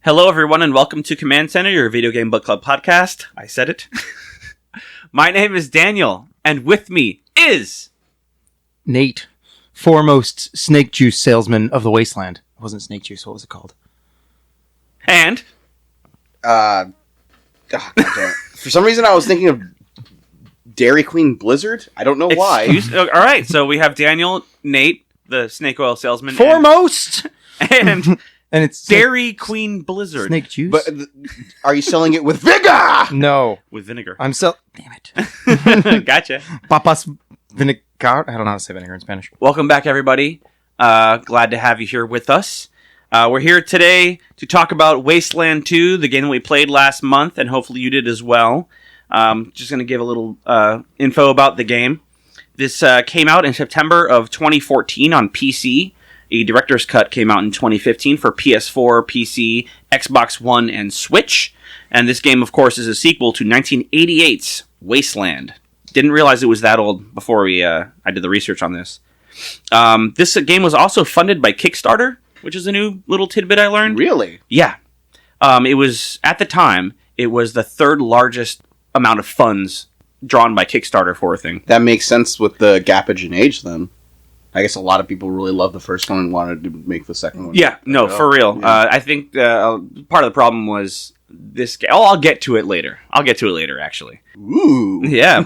Hello, everyone, and welcome to Command Center, your video game book club podcast. I said it. My name is Daniel, and with me is... Nate, foremost snake juice salesman of the Wasteland. It wasn't snake juice, what was it called? And... God damn it. For some reason I was thinking of Dairy Queen Blizzard. I don't know why. All right, so we have Daniel, Nate, the snake oil salesman. Foremost! And it's Dairy Queen Blizzard. snake juice? But are you selling it with vigor? No. With vinegar. I'm damn it. Gotcha. Papas vinegar? I don't know how to say vinegar in Spanish. Welcome back, everybody. Glad to have you here with us. We're here today to talk about Wasteland 2, the game that we played last month, and hopefully you did as well. Just going to give a little info about the game. This came out in September of 2014 on PC. A director's cut came out in 2015 for PS4, PC, Xbox One, and Switch. And this game, of course, is a sequel to 1988's Wasteland. Didn't realize it was that old before I did the research on this. This game was also funded by Kickstarter, which is a new little tidbit I learned. Really? Yeah. It was, at the time, it was the third largest amount of funds drawn by Kickstarter for a thing. That makes sense with the gapage in age, then. I guess a lot of people really loved the first one and wanted to make the second one. Yeah, no, for real. Yeah. I think part of the problem was this game. Oh, I'll get to it later. Actually. Ooh. Yeah.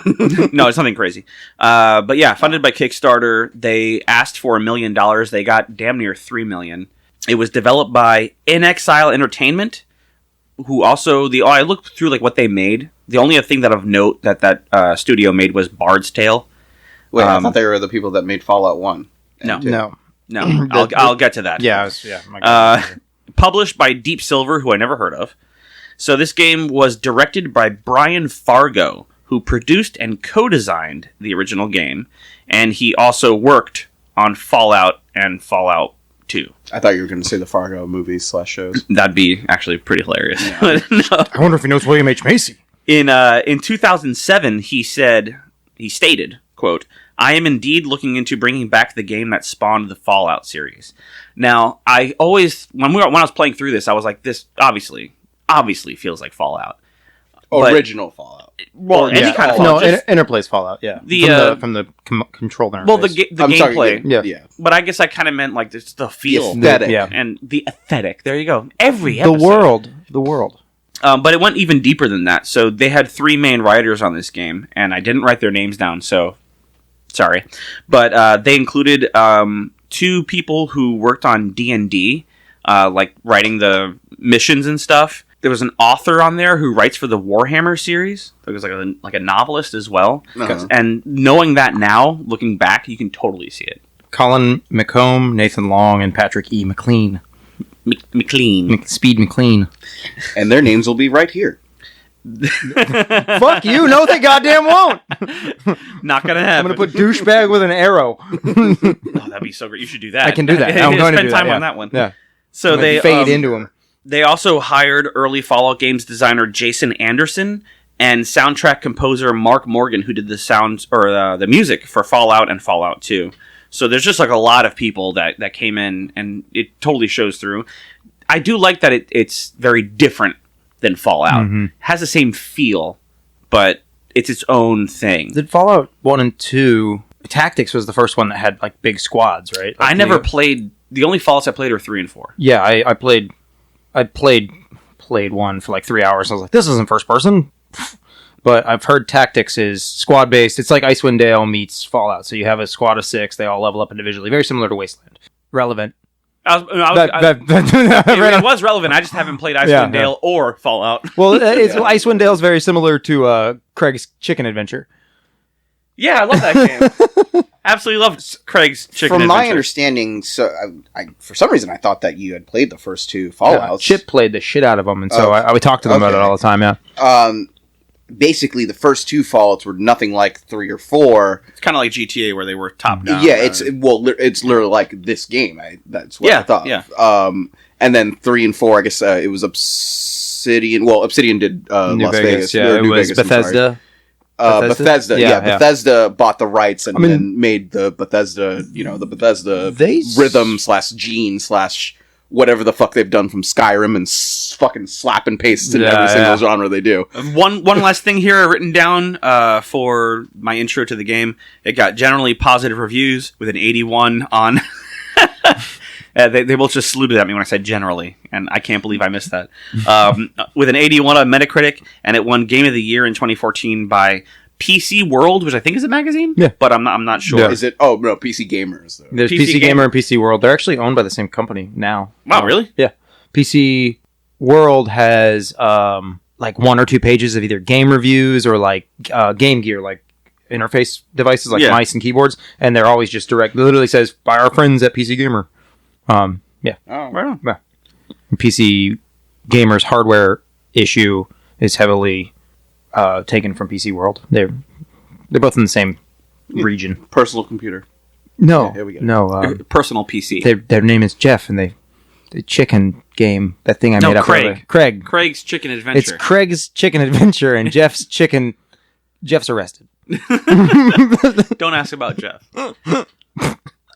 No, it's nothing crazy. But yeah, funded by Kickstarter. They asked for $1 million. They got damn near $3 million. It was developed by In Exile Entertainment, who also... I looked through what they made. The only thing that of note that studio made was Bard's Tale. Wait, I thought they were the people that made Fallout 1. No. I'll get to that. Yeah. Published by Deep Silver, who I never heard of. So this game was directed by Brian Fargo, who produced and co-designed the original game, and he also worked on Fallout and Fallout 2. I thought you were going to say the Fargo movies / shows. That'd be actually pretty hilarious. Yeah. No. I wonder if he knows William H. Macy. In 2007, he stated, quote, "I am indeed looking into bringing back the game that spawned the Fallout series." Now, I always, when I was playing through this, I was like, this obviously feels like Fallout. Original Fallout. Well, any kind of Fallout. No, Interplay's Fallout, yeah. From the control interface. Well, the gameplay. Yeah. But I guess I kind of meant just the feel. The aesthetic. Yeah. And the aesthetic. There you go. Every episode. The world. But it went even deeper than that. So they had 3 main writers on this game, and I didn't write their names down, so sorry. But they included 2 people who worked on D&D, writing the missions and stuff. There was an author on there who writes for the Warhammer series. There was like a novelist as well. Uh-huh. And knowing that now, looking back, you can totally see it. Colin McComb, Nathan Long, and Patrick E. McLean. Speed McLean. And their names will be right here. Fuck you! No, they goddamn won't. Not gonna happen. I'm gonna put douchebag with an arrow. Oh, that'd be so great. You should do that. I can do that. I'm going to spend do time that, on that one. Yeah. So they fade into him. They also hired early Fallout games designer Jason Anderson and soundtrack composer Mark Morgan, who did the sounds or the music for Fallout and Fallout 2. So there's just a lot of people that came in, and it totally shows through. I do like that it's very different than Fallout. Mm-hmm. Has the same feel, but it's its own thing. Did Fallout 1 and 2... Tactics was the first one that had big squads, right? I never played... The only Fallouts I played were 3 and 4. Yeah, I played 1 for 3 hours. I was like, this isn't first person. But I've heard Tactics is squad-based. It's like Icewind Dale meets Fallout. So you have a squad of 6. They all level up individually. Very similar to Wasteland. Relevant. It was relevant. I just haven't played Icewind Dale or Fallout. Well, Icewind Dale is very similar to Craig's Chicken Adventure. Yeah, I love that game. Absolutely love Craig's Chicken Adventure. From my understanding, so I for some reason I thought that you had played the first 2 Fallouts. Chip played the shit out of them, and so I would talk to them about it all the time. Yeah. Basically, the first 2 Fallouts were nothing like 3 or 4. It's kind of like GTA, where they were top down. Yeah, it's literally like this game. That's what I thought. Yeah. And then 3 and 4, I guess it was Obsidian. Well, Obsidian did Las Vegas. Yeah, it was Bethesda. Bethesda. Bethesda bought the rights and then made the Bethesda, the Bethesda rhythm /gene/ whatever the fuck they've done from Skyrim and fucking slap and paste in every single genre they do. One last thing here written down for my intro to the game. It got generally positive reviews with an 81 on... they both just saluted at me when I said generally, and I can't believe I missed that. With an 81 on Metacritic, and it won Game of the Year in 2014 by PC World, which I think is a magazine. Yeah, but I'm not sure. Yeah. Is it? Oh no, PC Gamers. Though. There's PC Gamer and PC World. They're actually owned by the same company now. Wow, really? Yeah. PC World has like 1 or 2 pages of either game reviews or like Game Gear, like interface devices like mice and keyboards, and they're always just direct. It literally says by our friends at PC Gamer. Yeah. Oh, right on. Yeah. PC Gamer's hardware issue is heavily taken from PC World. They're both in the same region. Personal computer. No, Yeah, here we go. no. Personal PC. Their name is Jeff, and the chicken game, that thing I made up. Craig. Craig. Craig's Chicken Adventure. It's Craig's Chicken Adventure, and Jeff's chicken. Jeff's arrested. Don't ask about Jeff.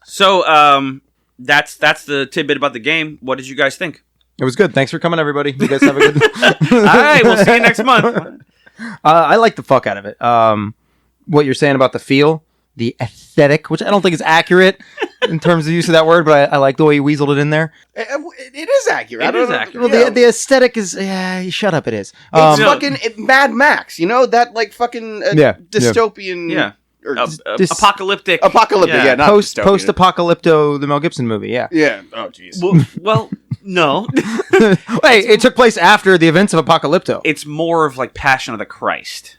So, that's the tidbit about the game. What did you guys think? It was good. Thanks for coming, everybody. You guys have a good. All right, we'll see you next month. I like the fuck out of it. What you're saying about the feel, the aesthetic, which I don't think is accurate in terms of use of that word, but I like the way you weaseled it in there. It is accurate. It is accurate. Well, Yeah. the aesthetic is. Yeah, shut up. It is. It's fucking Mad Max. You know that like fucking dystopian. Yeah. Or Apocalyptic. apocalyptic. Yeah. Not dystopian. Post-apocalypto, the Mel Gibson movie. Yeah. Yeah. Oh jeez. Well, no. Hey, it took place after the events of Apocalypto. It's more of like Passion of the Christ.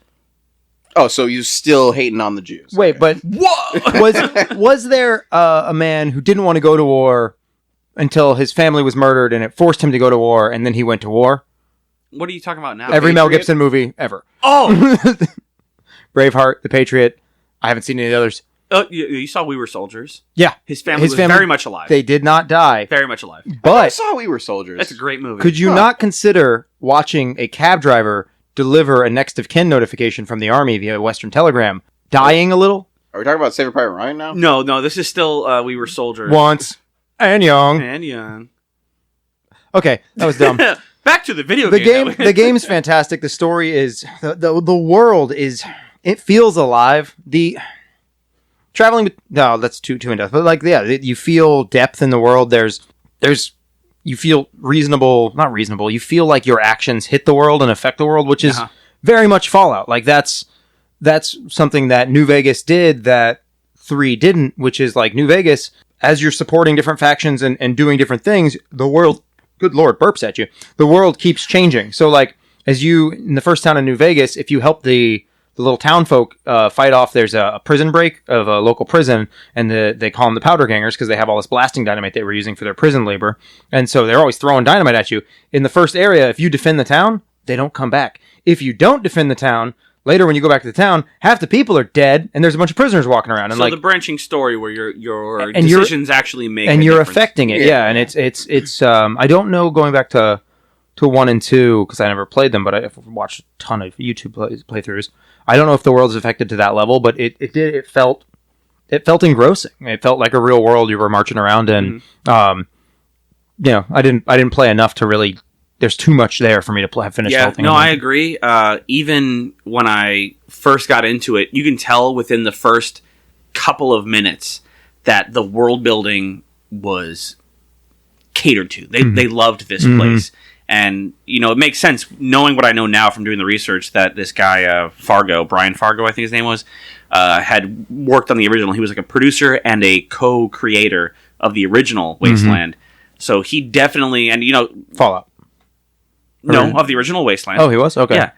Oh, so you still hating on the Jews? Wait, but was there a man who didn't want to go to war until his family was murdered, and it forced him to go to war, and then he went to war? What are you talking about now? Every Mel Gibson movie ever. Oh! Braveheart, The Patriot. I haven't seen any others. You saw We Were Soldiers. Yeah. His family was very much alive. They did not die. Very much alive. I But saw We Were Soldiers. That's a great movie. could you not consider watching a cab driver deliver a next of kin notification from the Army via Western Telegram, dying a little? Are we talking about Saving Private Ryan now? No, this is still We Were Soldiers. Once and young. And young. Okay, that was dumb. Back to the video game. The game's fantastic. The story is the world is, it feels alive. The traveling, no, that's too in depth. But like, yeah, you feel depth in the world. There's you feel not reasonable. You feel like your actions hit the world and affect the world, which is very much Fallout. Like that's something that New Vegas did that 3 didn't, which is like New Vegas, as you're supporting different factions and doing different things, the world, good Lord, burps at you. The world keeps changing. So like, as you, in the first town in New Vegas, if you help the little town folk fight off, there's a prison break of a local prison, and they call them the powder gangers because they have all this blasting dynamite they were using for their prison labor. And so they're always throwing dynamite at you. In the first area, if you defend the town, they don't come back. If you don't defend the town, later when you go back to the town, half the people are dead, and there's a bunch of prisoners walking around. And so like the branching story where your decisions actually make and a you're difference. affecting it. Yeah, and it's I don't know, going back to 1 and 2 because I never played them, but I've watched a ton of YouTube playthroughs. I don't know if the world is affected to that level, but it felt engrossing. It felt like a real world you were marching around, and I didn't play enough to really. There's too much there for me to have finished the whole thing. No, I agree. Even when I first got into it, you can tell within the first couple of minutes that the world building was catered to. They loved this place. And, it makes sense, knowing what I know now from doing the research, that this guy, Brian Fargo, I think his name was, had worked on the original. He was like a producer and a co-creator of the original Wasteland. So he definitely, and, Fallout. No, of the original Wasteland. Oh, he was? Okay. Yeah.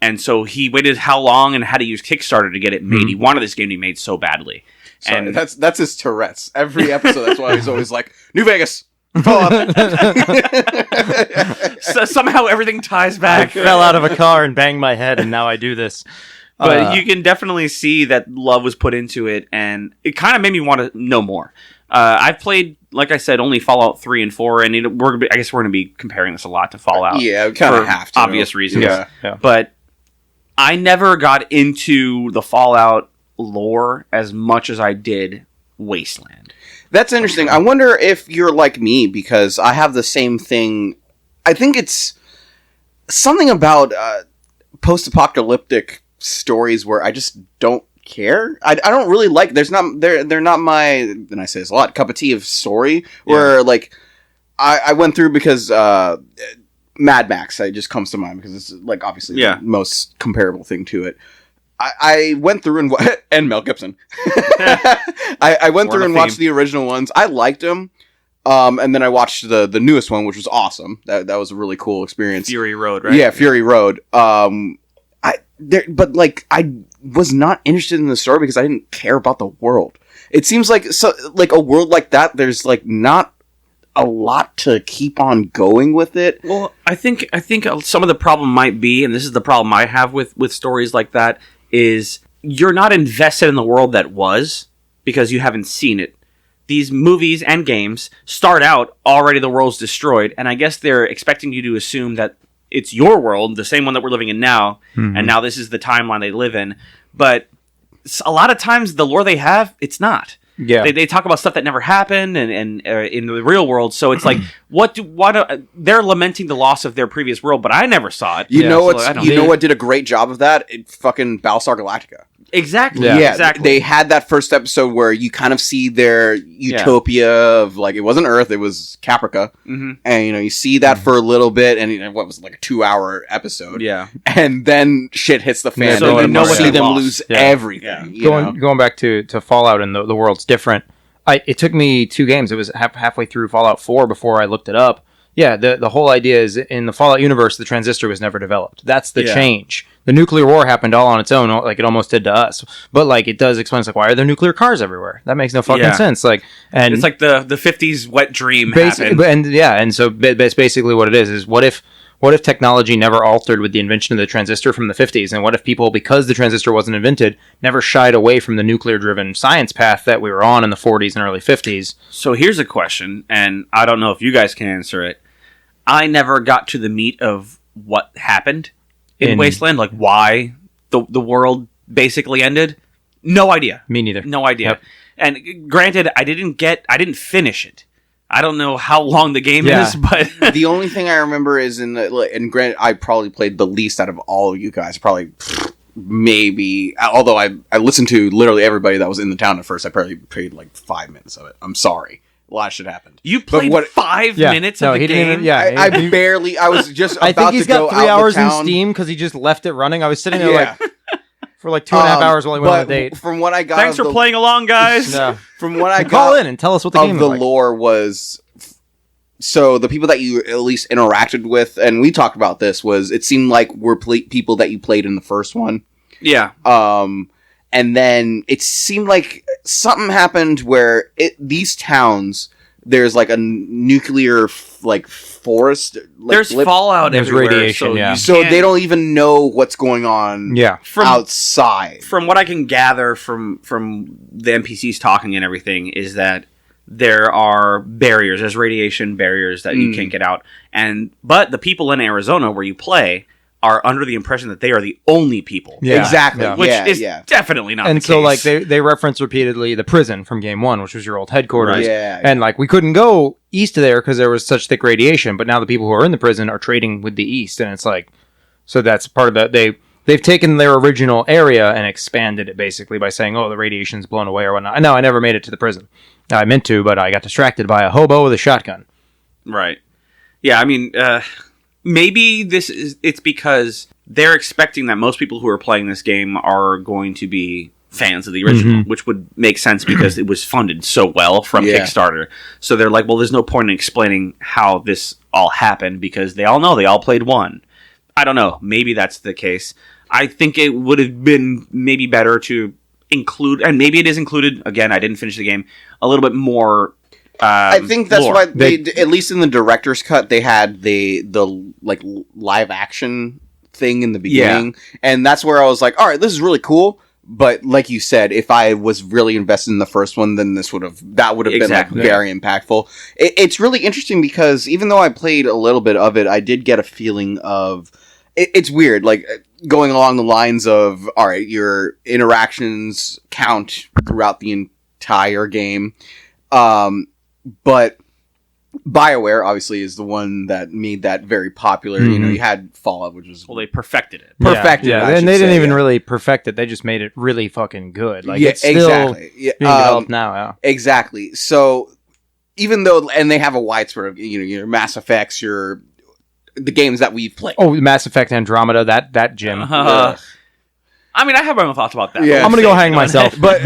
And so he waited how long and had to use Kickstarter to get it made. He wanted this game to be made so badly. Sorry, and that's his Tourette's. Every episode, that's why he's always like, New Vegas! So somehow everything ties back. I fell out of a car and banged my head, and now I do this. But you can definitely see that love was put into it, and it kind of made me want to know more. I've played, like I said, only Fallout 3 and 4, and I guess we're going to be comparing this a lot to Fallout. Yeah, we kind of have to. Obvious reasons. Yeah. But I never got into the Fallout lore as much as I did Wasteland. That's interesting. I wonder if you're like me, because I have the same thing. I think it's something about post-apocalyptic stories where I just don't care. I don't really like. They're not my. And I say this a lot. Cup of tea of story where like I went through because Mad Max. It just comes to mind because it's like obviously the most comparable thing to it. I went through and Mel Gibson. I went through and watched the original ones. I liked them. And then I watched the newest one, which was awesome. That was a really cool experience. Fury Road, right? Yeah, Fury Road. But like I was not interested in the story because I didn't care about the world. It seems like a world like that. There's like not a lot to keep on going with it. Well, I think some of the problem might be, and this is the problem I have with stories like that, is you're not invested in the world that was because you haven't seen it. These movies and games start out already the world's destroyed, and I guess they're expecting you to assume that it's your world, the same one that we're living in now, and now this is the timeline they live in. But a lot of times the lore they have, it's not. Yeah, they talk about stuff that never happened and in the real world. So it's like, they're lamenting the loss of their previous world, but I never saw it. You know what did a great job of that? Fucking Battlestar Galactica. Exactly. Yeah, exactly. They had that first episode where you kind of see their utopia of like, it wasn't Earth, it was Caprica. Mm-hmm. And you see that for a little bit, and what was it, like a 2-hour episode? Yeah. And then shit hits the fan, so and you see them lost. lose everything. Yeah. Going back to Fallout, and the world's different. It took me 2 games. It was halfway through Fallout 4 before I looked it up. Yeah, the whole idea is in the Fallout universe, the transistor was never developed. That's the change. The nuclear war happened all on its own, like it almost did to us. But like it does explain, like, why are there nuclear cars everywhere? That makes no fucking sense. Like, and it's like the 50s wet dream happened. And so that's basically what it is what if technology never altered with the invention of the transistor from the 50s? And what if people, because the transistor wasn't invented, never shied away from the nuclear-driven science path that we were on in the 40s and early 50s? So here's a question, and I don't know if you guys can answer it. I never got to the meat of what happened in Wasteland, like why the world basically ended. No idea. Me neither. No idea. Yep. And granted, I didn't finish it. I don't know how long the game is, but the only thing I remember is and granted, I probably played the least out of all of you guys. Probably, maybe. Although I listened to literally everybody that was in the town at first. I probably played like 5 minutes of it. I'm sorry. A lot of shit happened. You played 5 minutes of the game? I barely. I was just about I think he's to go got 3 out hours the town. in Steam because he just left it running. I was sitting there like for like 2.5 hours while he went on a date. From what I got, thanks for playing along, guys. From what I got, call in and tell us what the game of the lore was. So the people that you at least interacted with, and we talked about this, was it seemed like were people that you played in the first one. Yeah. And then it seemed like something happened where these towns, there's like a nuclear like forest. Like, there's fallout there's everywhere. Radiation, So they don't even know what's going on outside. From what I can gather from the NPCs talking and everything is that there are barriers. There's radiation barriers that you can't get out. But the people in Arizona where you play are under the impression that they are the only people. Yeah. Exactly. Which is definitely not the case. And so, like, they reference repeatedly the prison from Game 1, which was your old headquarters. Right. Yeah. And, like, we couldn't go east of there because there was such thick radiation, but now the people who are in the prison are trading with the east, and it's like... So that's part of that. They've taken their original area and expanded it, basically, by saying, oh, the radiation's blown away or whatnot. No, I never made it to the prison. I meant to, but I got distracted by a hobo with a shotgun. Right. Yeah, I mean... maybe it's because they're expecting that most people who are playing this game are going to be fans of the original, which would make sense because it was funded so well from Kickstarter. So they're like, well, there's no point in explaining how this all happened because they all know they all played 1. I don't know. Maybe that's the case. I think it would have been maybe better to include, and maybe it is included, again, I didn't finish the game, a little bit more... I think that's why they, at least in the director's cut, they had the like live action thing in the beginning, and that's where I was like, all right, this is really cool. But like you said, if I was really invested in the first one, then that would have been like very impactful. It's really interesting because even though I played a little bit of it, I did get a feeling of it's weird, like going along the lines of all right, your interactions count throughout the entire game. But BioWare obviously is the one that made that very popular. You know, you had Fallout, which was They perfected it. perfected. Yeah, I and should they didn't say, even really perfect it. They just made it really fucking good. Like, yeah, it's still exactly. Yeah, being developed now. Yeah. exactly. So even though, and they have a wide spread of your Mass Effects, the games that we've played. Oh, Mass Effect Andromeda, that gym. I mean, I have my own thoughts about that. Yeah. I'm gonna go hang myself. But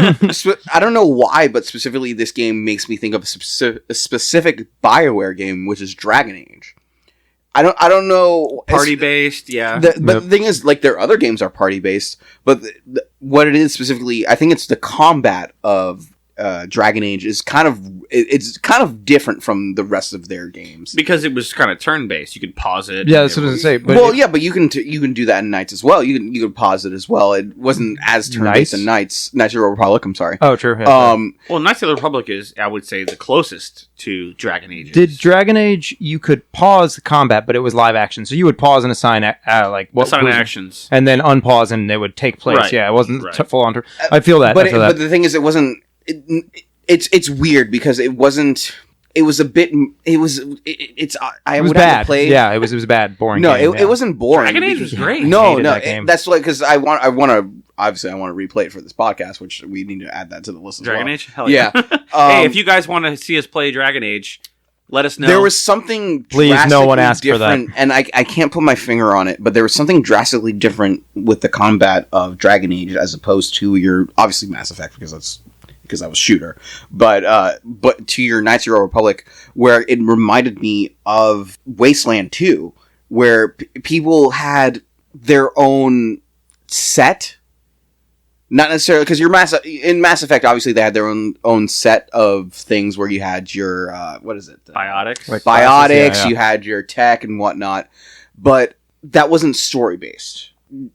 I don't know why, but specifically this game makes me think of a specific BioWare game, which is Dragon Age. I don't know. Party based, yeah. But the thing is, like, their other games are party based, but what it is specifically, I think it's the combat of Dragon Age is kind of different from the rest of their games Because it was kind of turn based. You could pause it. Yeah, that's what I was gonna say. But but you can do that in Knights as well. You can pause it as well. It wasn't as turn based in Knights of the Republic. I'm sorry. Oh, true. Yeah, Well, Knights of the Republic is, I would say, the closest to Dragon Age. Did Dragon Age, you could pause the combat, but it was live action. So you would pause and assign assign actions, and then unpause, and they would take place. Right. Yeah, it wasn't Right. full on. I feel that. But the thing is, it wasn't. It's weird because it wasn't. It was a bit. It was. I It was would bad. have to play. Yeah, it was bad, boring. No, game, it wasn't boring. Dragon Age was great. No, Hated no, that game. that's like because I want to. Obviously, I want to replay it for this podcast, which we need to add that to the list as Dragon well. Age? Hell yeah. Hey, if you guys want to see us play Dragon Age, let us know. There was something Please, no one drastically asked for that. different, and I can't put my finger on it, but there was something drastically different with the combat of Dragon Age as opposed to your obviously Mass Effect because I was shooter, but to your Knights of the Republic, where it reminded me of Wasteland 2, where people had their own set. Not necessarily because in Mass Effect, obviously they had their own set of things where you had your what is it? Biotics. Like Biotics. classes, yeah. You had your tech and whatnot, but that wasn't story based.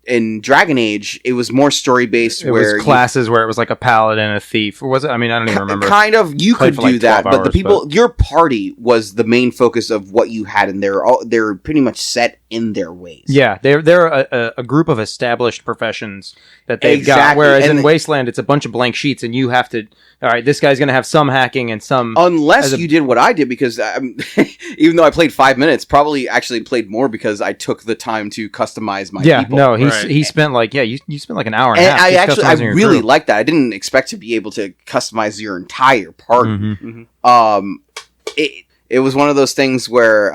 In Dragon Age, it was more story based. It was classes where it was like a paladin, a thief, or was it? I mean, I don't even remember. Kind of, you Played could for like do that, 12 but the hours, people, your party was the main focus of what you had, and they're pretty much set in their ways. Yeah, they're a group of established professions that they've got. Exactly. Whereas And in Wasteland, it's a bunch of blank sheets, and you have to. All right, this guy's going to have some hacking and some. Unless you did what I did, because even though I played 5 minutes, probably actually played more because I took the time to customize my people. No, Right. he spent like you spent like an hour and a And half. just I customizing your really group. liked that. I didn't expect to be able to customize your entire party. Mhm. It was one of those things where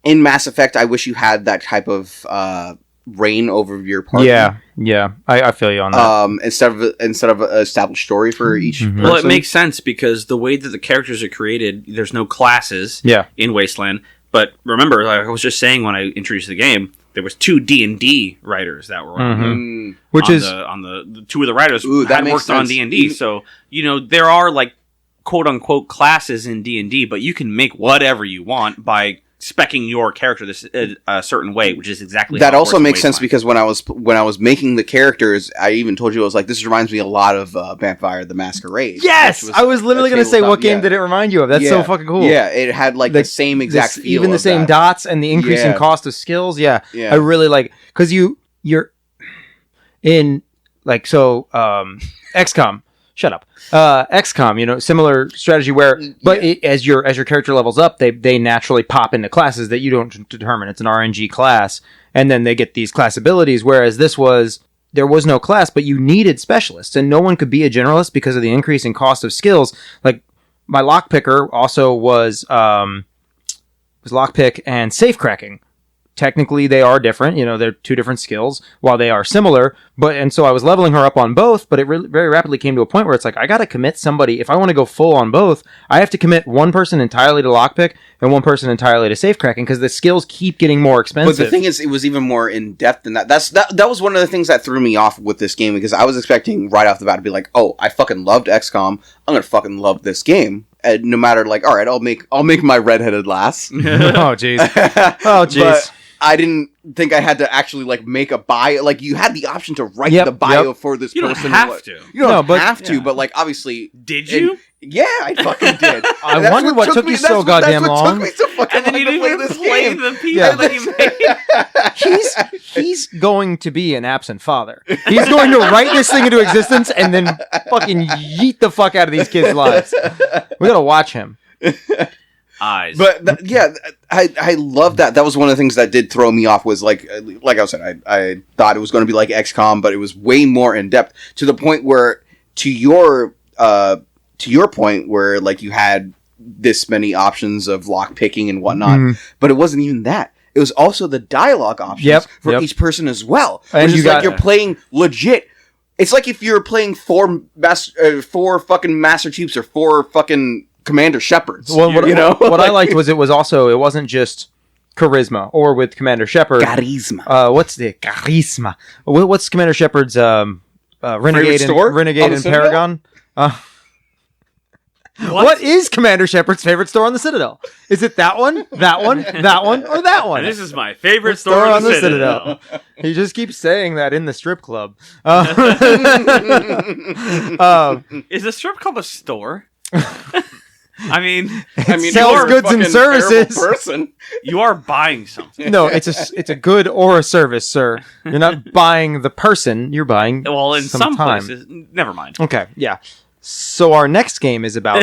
in Mass Effect, I wish you had that type of reign over your party. Yeah, I feel you on that. Instead of an established story for each person. Well, it makes sense because the way that the characters are created, there's no classes Yeah. in Wasteland. But remember, like I was just saying when I introduced the game, there was 2 D&D writers that were on Mm. Which is the 2 of the writers Ooh, that had makes worked on sense. D&D. So, there are like quote unquote classes in D&D, but you can make whatever you want by speccing your character this a certain way, which is exactly That how it also works in makes sense Wasteland. because when I was making the characters, I even told you I was like, this reminds me a lot of Vampire the Masquerade. yes, which I was literally a going to say, what tabletop- game yeah. did it remind you of? That's so Yeah. fucking cool. Yeah, it had like the same exact feel, even the of same that. dots and the increase in Yeah. cost of skills. Yeah, Yeah. I really like because you're in like XCOM. Shut up. XCOM, similar strategy where, but as your character levels up, they naturally pop into classes that you don't determine. It's an RNG class, and then they get these class abilities. Whereas there was no class, but you needed specialists, and no one could be a generalist because of the increase in cost of skills. Like my lockpicker also was lockpick and safe cracking. Technically, they are different. They're 2 different skills while they are similar. And so I was leveling her up on both, but it very rapidly came to a point where it's like, I got to commit somebody. If I want to go full on both, I have to commit one person entirely to lockpick and one person entirely to safe cracking because the skills keep getting more expensive. But the thing is, it was even more in depth than that. That was one of the things that threw me off with this game because I was expecting right off the bat to be like, oh, I fucking loved XCOM. I'm gonna fucking love this game. And no matter like, all right, I'll make my redheaded lass. Oh, jeez. Oh, jeez. But I didn't think I had to actually like make a bio. Like you had the option to write Yep, the bio yep. for this You don't person. have to. You don't No, but- have to, but like obviously, Did you? Yeah, I fucking did. I wonder what took you so goddamn long. That's what took me so fucking And then long you to play didn't even this play game. the people that you made. He's going to be an absent father. He's going to write this thing into existence and then fucking yeet the fuck out of these kids' lives. We gotta watch him. Eyes. But I love that. That was one of the things that did throw me off. Was like I said, I thought it was going to be like XCOM, but it was way more in depth to the point where, to your point, where like you had this many options of lock picking and whatnot, but it wasn't even that. It was also the dialogue options for each person as well, And which you is like got- you're playing legit. It's like if you're playing four fucking Master Chiefs or 4 fucking Commander Shepherds. Well, what, you know, what I liked was it wasn't just charisma, or with Commander Shepard. charisma. What's the charisma? What's Commander Shepard's Renegade store? Renegade On the and Citadel? Paragon? What is Commander Shepard's favorite store on the Citadel? Is it that one, that one, that one, or that one? And this is my favorite Store store on on the Citadel. He just keeps saying that in the strip club. Is the strip club a store? I mean, sells you're a goods and fucking services. terrible person. you are buying something. No, it's a good or a service, sir. You're not buying the person. You're buying. Well, in some time. places, never mind. Okay, yeah. So our next game is about.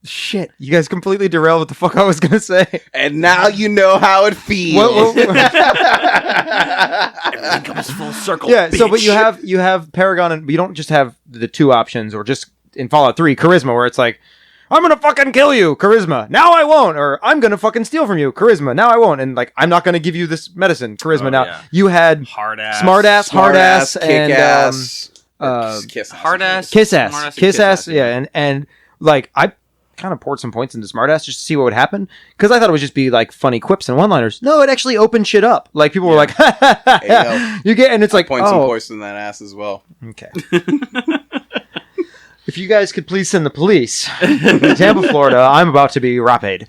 Shit, you guys completely derailed what the fuck I was gonna say. And now you know how it feels. Everything comes full circle. Yeah. So, but bitch. you have Paragon, and you don't just have the two options, or just in Fallout 3, charisma, where it's like, I'm gonna fucking kill you, charisma. Now I won't, or I'm gonna fucking steal from you, charisma. Now I won't, and like I'm not gonna give you this medicine, charisma. Oh, now yeah. you had hard ass, smart ass, hard ass, and kick-ass, kiss hard ass, kiss ass, smart ass, and kiss ass. yeah. Yeah, and like I kind of poured some points into smartass just to see what would happen, because I thought it would just be like funny quips and one-liners. No, it actually opened shit up. Like people were like, you get, and it's like, point some oh, poison in that ass as well. okay. If you guys could please send the police to Tampa, Florida, I'm about to be raped.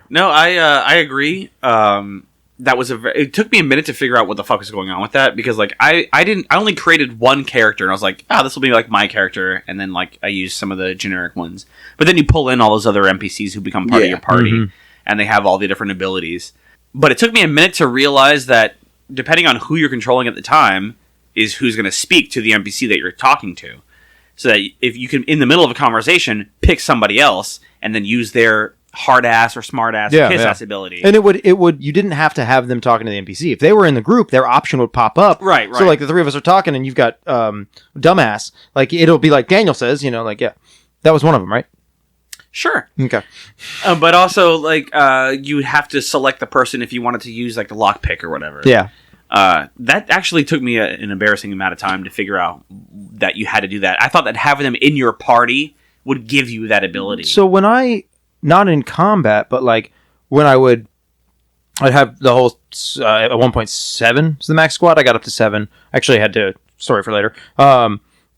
No, I agree. That was it took me a minute to figure out what the fuck was going on with that, because like I only created one character, and I was like, this will be like my character, and then like I used some of the generic ones. But then you pull in all those other NPCs who become part of your party, and they have all the different abilities. But it took me a minute to realize that depending on who you're controlling at the time is who's going to speak to the NPC that you're talking to. So that if you can, in the middle of a conversation, pick somebody else and then use their hard ass or smart ass or kiss ass ability. And it would you didn't have to have them talking to the NPC. If they were in the group, their option would pop up. Right. So like the three of us are talking and you've got dumbass. Like it'll be like Daniel says, like, yeah. That was one of them, right? Sure. Okay. But also like you would have to select the person if you wanted to use like the lockpick or whatever. Yeah. That actually took me an embarrassing amount of time to figure out that you had to do that. I thought that having them in your party would give you that ability. So when not in combat, but like when I'd have the whole at 1.7 is the max squad. I got up to 7. Actually, I had to story for later.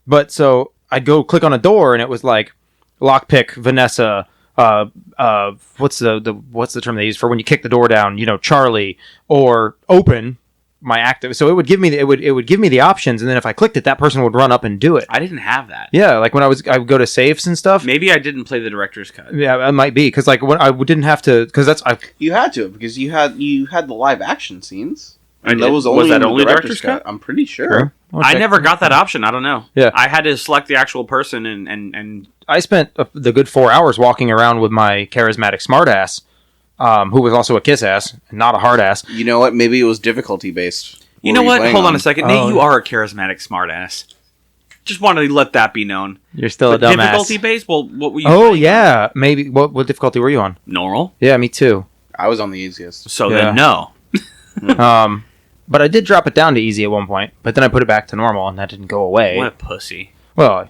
But so I'd go click on a door and it was like lockpick Vanessa. What's the term they use for when you kick the door down? Charlie, or open my active. So it would give me it would give me the options, and then if I clicked it, that person would run up and do it. I didn't have that. Yeah, like when I would go to saves and stuff. Maybe I didn't play the director's cut. Yeah, it might be because like when I didn't have to, because You had to, because you had the live action scenes. And that was only that in the only director's cut? I'm pretty sure. I never got that option. I don't know. Yeah. I had to select the actual person and I spent the good 4 hours walking around with my charismatic smartass, who was also a kiss ass, not a hard ass. You know what? Maybe it was difficulty based. You know what? Hold on a second. Nate, Oh. you are a charismatic smartass. Just wanted to let that be known. You're still But a dumbass. difficulty based? Well, what were you Oh playing yeah, maybe. What difficulty were you on? on? Normal. Yeah, me too. I was on the easiest. So Yeah. then no. But I did drop it down to easy at one point, but then I put it back to normal, and that didn't go away. What a pussy. Well,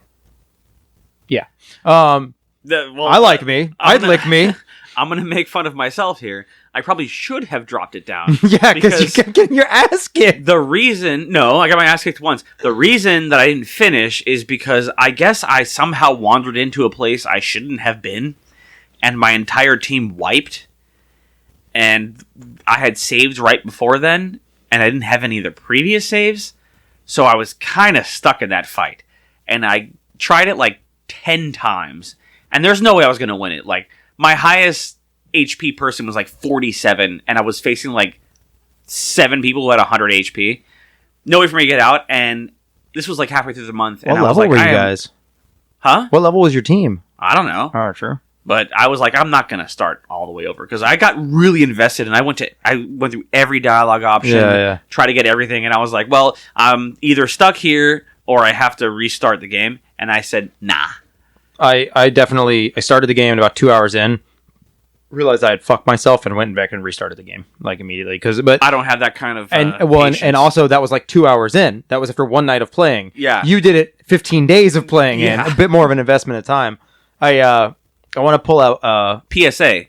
yeah. I like me. I'd lick me. I'm going to make fun of myself here. I probably should have dropped it down. Yeah, because you kept getting your ass kicked. The reason... No, I got my ass kicked once. The reason that I didn't finish is because I guess I somehow wandered into a place I shouldn't have been, and my entire team wiped, and I had saved right before then, and I didn't have any of the previous saves, so I was kind of stuck in that fight. And I tried it like 10 times, and there's no way I was going to win it. Like, my highest HP person was like 47, and I was facing like 7 people who had 100 HP. No way for me to get out, and this was like halfway through the month. And What I was level like, were you guys? Huh? What level was your team? I don't know. Oh, sure. But I was like, I'm not going to start all the way over, because I got really invested, and I went through every dialogue option, try to get everything, and I was like, well, I'm either stuck here or I have to restart the game. And I said, nah. I started the game and about 2 hours in, realized I had fucked myself and went back and restarted the game like immediately. But I don't have that kind of and also that was like 2 hours in. That was after one night of playing. Yeah, you did it 15 days of playing in, a bit more of an investment of time. I want to pull out PSA.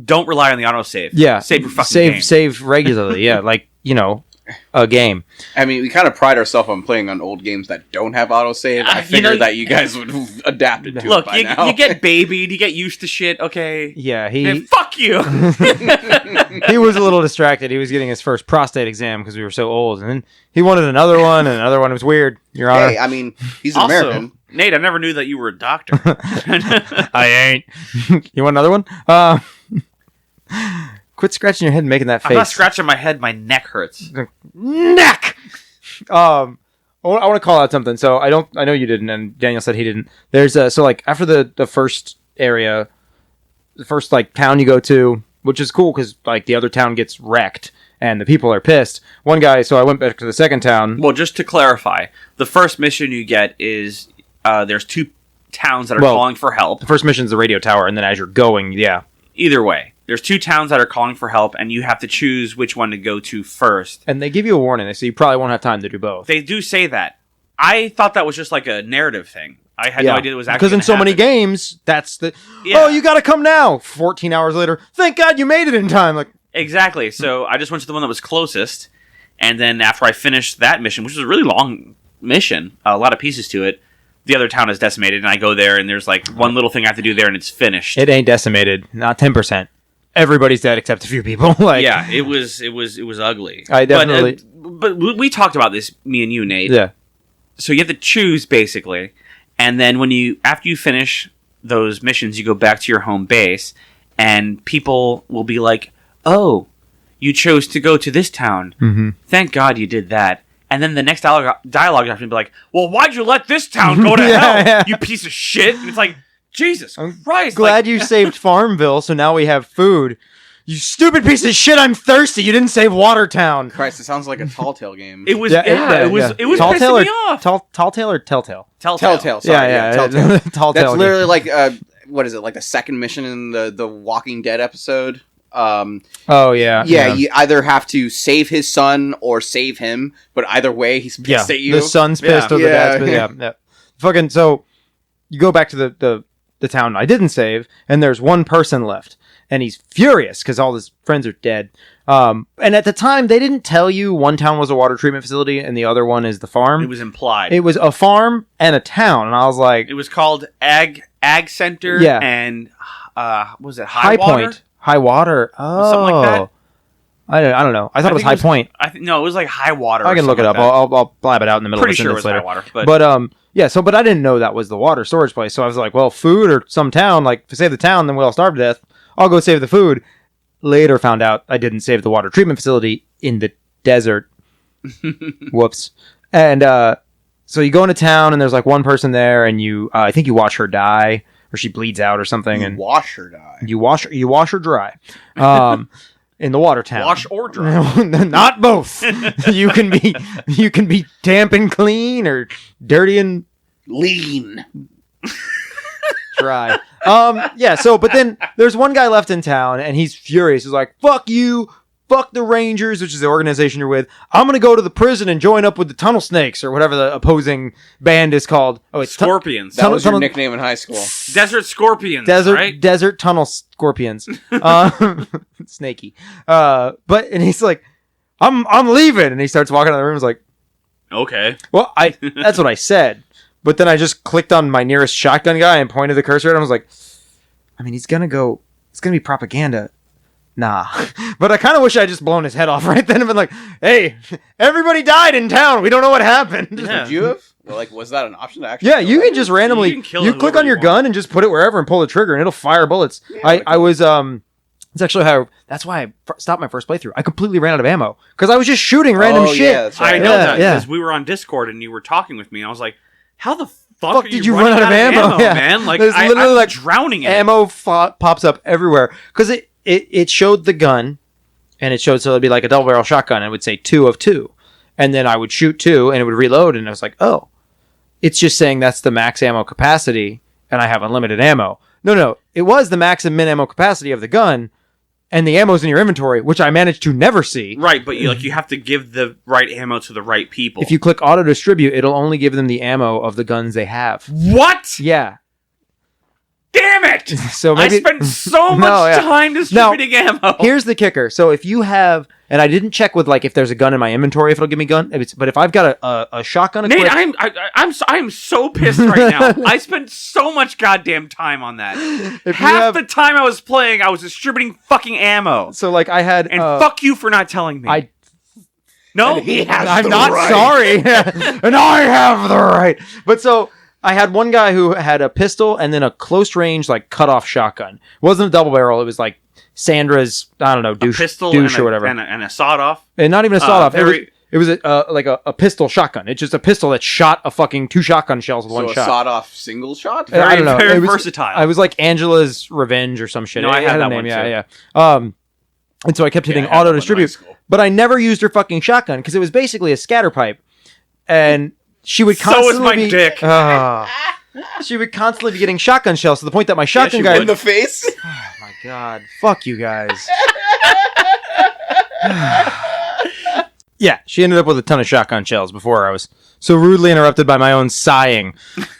Don't rely on the autosave. Yeah, save your fucking game. Save regularly. Yeah, like a game. I mean, we kind of pride ourselves on playing on old games that don't have autosave. I figured that you guys would have adapted to it by now. You get babied, you get used to shit, okay? Yeah, fuck you! He was a little distracted. He was getting his first prostate exam because we were so old. And then he wanted another one, and another one. It was weird, Your Honor. Hey, I mean, he's an American. Nate, I never knew that you were a doctor. I ain't. You want another one? Quit scratching your head and making that face. I'm not scratching my head. My neck hurts. Neck! I want to call out something. So I know you didn't, and Daniel said he didn't. There's so like after the first area, the first like town you go to, which is cool because like the other town gets wrecked and the people are pissed. One guy, so I went back to the second town. Well, just to clarify, the first mission you get is there's 2 towns that are calling for help. The first mission is the radio tower, and then as you're going, Either way, there's 2 towns that are calling for help, and you have to choose which one to go to first. And they give you a warning. They say you probably won't have time to do both. They do say that. I thought that was just like a narrative thing. I had no idea it was actually because in so many games, that's the you got to come now. 14 hours later, thank God you made it in time. Like exactly. So I just went to the one that was closest, and then after I finished that mission, which was a really long mission, a lot of pieces to it. The other town is decimated, and I go there, and there's like one little thing I have to do there, and it's finished. It ain't decimated, not 10%. Everybody's dead except a few people. Like, yeah, it was ugly. I definitely. But we talked about this, me and you, Nate. Yeah. So you have to choose basically, and then after you finish those missions, you go back to your home base, and people will be like, "Oh, you chose to go to this town. Mm-hmm. Thank God you did that." And then the next dialogue after be like, "Well, why'd you let this town go to hell, you piece of shit?" And it's like, Jesus Christ! Glad you saved Farmville, so now we have food. You stupid piece of shit! I'm thirsty. You didn't save Watertown. Christ, it sounds like a Tall Tale game. It was. It was Tall pissing me off. Tall Tale or Telltale? Telltale. Sorry, Telltale. Tall That's Tale literally like what is it? Like the second mission in the Walking Dead episode. Oh yeah. You either have to save his son or save him, but either way, he's pissed at you. The son's pissed or the dad's pissed. Yeah. Fucking so, you go back to the town I didn't save, and there's one person left, and he's furious because all his friends are dead. And at the time, they didn't tell you one town was a water treatment facility and the other one is the farm. It was implied. It was a farm and a town, and I was like, it was called Ag Center. Yeah. And what was it High Water? Point. High Water. Oh. Something like that. I don't know. I thought it was High Point. No, it was like High Water. I can look it up. I'll blab it out in the middle Pretty of the sure it was later. High Water. But yeah, but I didn't know that was the water storage place. So I was like, well, food or some town, like if I save the town, then we'll all starve to death. I'll go save the food. Later found out I didn't save the water treatment facility in the desert. Whoops. And so you go into town and there's like one person there and I think you watch her die or she bleeds out or something. You and wash her die. You wash her dry. In the water town. Wash or dry. Not both. You can be damp and clean or dirty and lean. Dry. Yeah, so but then there's one guy left in town and he's furious. He's like, fuck you, fuck the Rangers, which is the organization you're with. I'm gonna go to the prison and join up with the Tunnel Snakes or whatever the opposing band is called. Oh, it's Scorpions. That was your nickname in high school. Desert Scorpions. Right? Desert Tunnel Scorpions. Snaky. And he's like, I'm leaving, and he starts walking out of the room. He's like, okay. Well, that's what I said. But then I just clicked on my nearest shotgun guy and pointed the cursor at him. I was like, I mean, he's gonna be propaganda. Nah. But I kind of wish I just blown his head off right then and been like, hey, everybody died in town. We don't know what happened. Yeah. Would you have? Like, was that an option to actually? Yeah, you can just randomly You can kill you click whoever on your you gun and just put it wherever and pull the trigger and it'll fire bullets. Yeah, I was it's actually how that's why I stopped my first playthrough. I completely ran out of ammo because I was just shooting random shit. Yeah, that's right. I know Yeah, that yeah. because we were on Discord and you were talking with me. And I was like, "How the fuck are did you run running out of ammo? Yeah. man? Like, There's literally, I'm like, drowning in it." Ammo pops up everywhere because it showed the gun and it showed so it'd be like a double barrel shotgun. And it would say 2 of 2, and then I would shoot 2 and it would reload. And I was like, oh, it's just saying that's the max ammo capacity and I have unlimited ammo. No, it was the max and min ammo capacity of the gun. And the ammo's in your inventory, which I managed to never see. Right, but you have to give the right ammo to the right people. If you click auto distribute, it'll only give them the ammo of the guns they have. What? Yeah. Damn it! So maybe I spent so much time distributing ammo. Here's the kicker. So if you have, and I didn't check with like if there's a gun in my inventory, if it'll give me gun. But if I've got a shotgun Nate, equipped, I'm so pissed right now. I spent so much goddamn time on that. Half the time I was playing, I was distributing fucking ammo. So like I had, And fuck you for not telling me. No, I'm not sorry, and I have the right. But so I had one guy who had a pistol and then a close range like cutoff shotgun. It wasn't a double barrel. It was like Sandra's, I don't know, douche or whatever, and a sawed off, and not even a sawed off. It was like a pistol shotgun. It's just a pistol that shot a fucking 2 shotgun shells with one shot. So a sawed-off single shot? I don't know. Very versatile. I was like Angela's Revenge or some shit. No, I had a that name. one Yeah, too. yeah. And so I kept hitting I had that auto one in distribute, high school. but I never used her fucking shotgun because it was basically a scatter pipe, and she would So constantly is my dick. she would constantly be getting shotgun shells to the point that my shotgun she guy. would. In the face? Oh my god! Fuck you guys. Yeah, she ended up with a ton of shotgun shells before I was so rudely interrupted by my own sighing.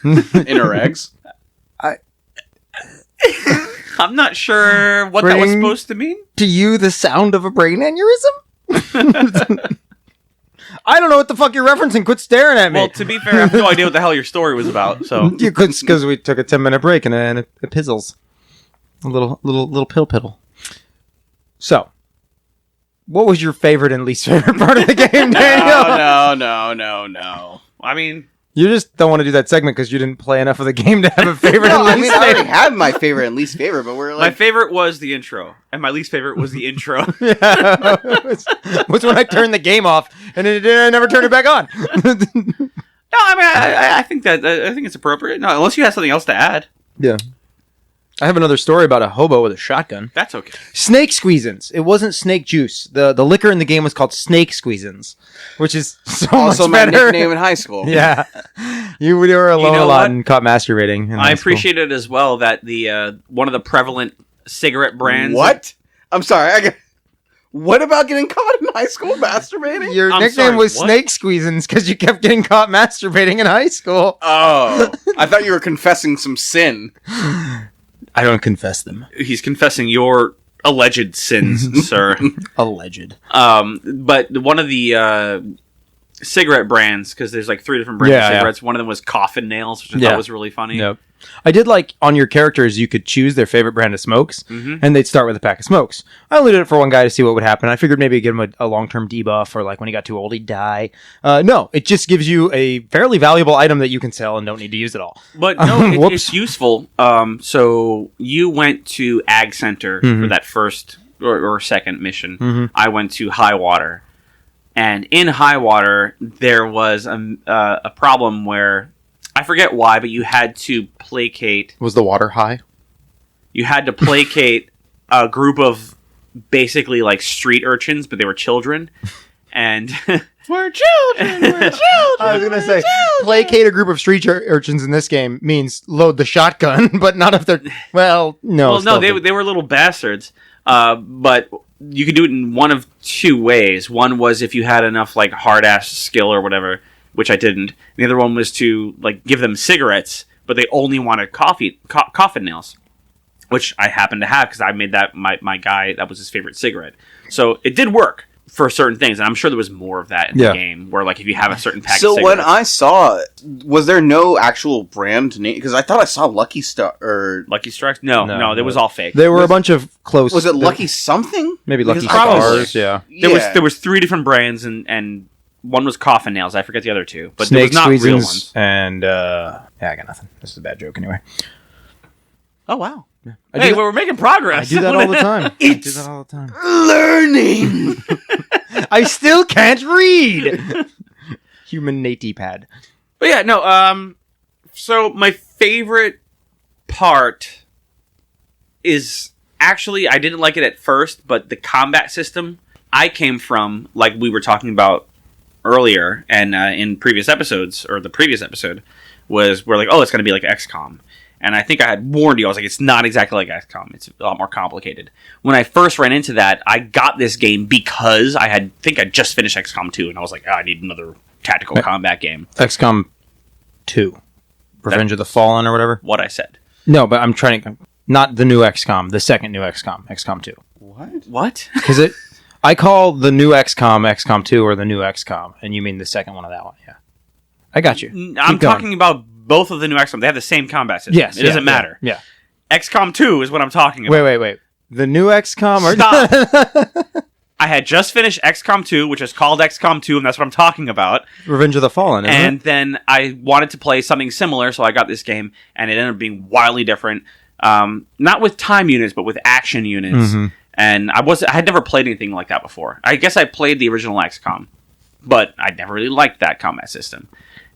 In her eggs? I'm not sure what that was supposed to mean. To you, the sound of a brain aneurysm? I don't know what the fuck you're referencing. Quit staring at me. Well, to be fair, I have no idea what the hell your story was about. So You couldn't because we took a 10-minute break and then a pizzles, a little piddle. So, what was your favorite and least favorite part of the game, Daniel? No. I mean, You just don't want to do that segment because you didn't play enough of the game to have a favorite No, and I least mean, I favorite. already had my favorite and least favorite, but we're my like... favorite was the intro, and my least favorite was the intro. Yeah, was when I turned the game off and I never turned it back on. No, I mean, I think it's appropriate. No, unless you have something else to add, Yeah. I have another story about a hobo with a shotgun. that's okay. Snake Squeezins. It wasn't snake juice. The liquor in the game was called Snake Squeezins, which is so Also much my better. nickname in high school. Yeah. You were alone know a lot what? and caught masturbating. in I high school. appreciate it as well that the one of the prevalent cigarette brands. What? I'm sorry. What about getting caught in high school masturbating? Your I'm nickname sorry, was what? Snake Squeezins because you kept getting caught masturbating in high school. Oh, I thought you were confessing some sin. I don't confess them. He's confessing your alleged sins, sir. Alleged. But one of the cigarette brands, because there's like 3 different brands of cigarettes. One of them was Coffin Nails, which I thought was really funny. Yep. I did like on your characters, you could choose their favorite brand of smokes, and they'd start with a pack of smokes. I only did it for one guy to see what would happen. I figured maybe give him a long-term debuff, or like when he got too old, he'd die. No, it just gives you a fairly valuable item that you can sell and don't need to use it all. But no, Whoops. it's useful. So you went to Ag Center for that first or second mission. I went to High Water. And in High Water, there was a problem where, I forget why, but you had to placate... Was the water high? You had to placate a group of basically like street urchins, but they were children. And... We're children. I was going to say, placate a group of street urchins in this game means load the shotgun, but not if they're... Well, no. Well, no, they were little bastards. But you could do it in one of 2 ways. One was if you had enough like hard-ass skill or whatever, which I didn't. The other one was to like give them cigarettes, but they only wanted coffin nails, which I happened to have because I made that my guy, that was his favorite cigarette. So it did work for certain things, and I'm sure there was more of that in the game, where like if you have a certain pack of So cigarettes. when I saw, was there no actual brand name? Because I thought I saw Lucky Star or Lucky Strikes? No, that was all fake. There were a bunch of close... was it Lucky something? Maybe Lucky Because I thought- Stars, yeah. There was 3 different brands, and one was Coffin Nails. I forget the other two, but Snake it was not real Squeezins ones. and yeah, I got nothing. This is a bad joke anyway. Oh wow! I Hey, do that- we're making progress. I do that all the time. I do It's that all the time. learning. I still can't read. Human natipad. But yeah, no. So my favorite part is actually I didn't like it at first, but the combat system I came from, like we were talking about earlier, and in previous episodes or the previous episode was we're like, oh, it's going to be like XCOM. And I think I had warned you. I was like, it's not exactly like XCOM. It's a lot more complicated. When I first ran into that, I got this game because I just finished XCOM 2, and I was like, oh, I need another tactical combat game. XCOM 2. Revenge of the Fallen or whatever. What I said. No, but I'm trying to... Not the new XCOM, the second new XCOM, XCOM 2. What? Because I call the new XCOM XCOM 2 or the new XCOM, and you mean the second one of that one, yeah. I got you. I'm talking about both of the new XCOM. They have the same combat system. Yes. It doesn't matter. Yeah. XCOM 2 is what I'm talking about. Wait. The new XCOM or... Stop. I had just finished XCOM 2, which is called XCOM 2, and that's what I'm talking about. Revenge of the Fallen, isn't And it? then I wanted to play something similar, so I got this game, and it ended up being wildly different. Not with time units, but with action units. Mm-hmm. And I had never played anything like that before. I guess I played the original XCOM, but I never really liked that combat system.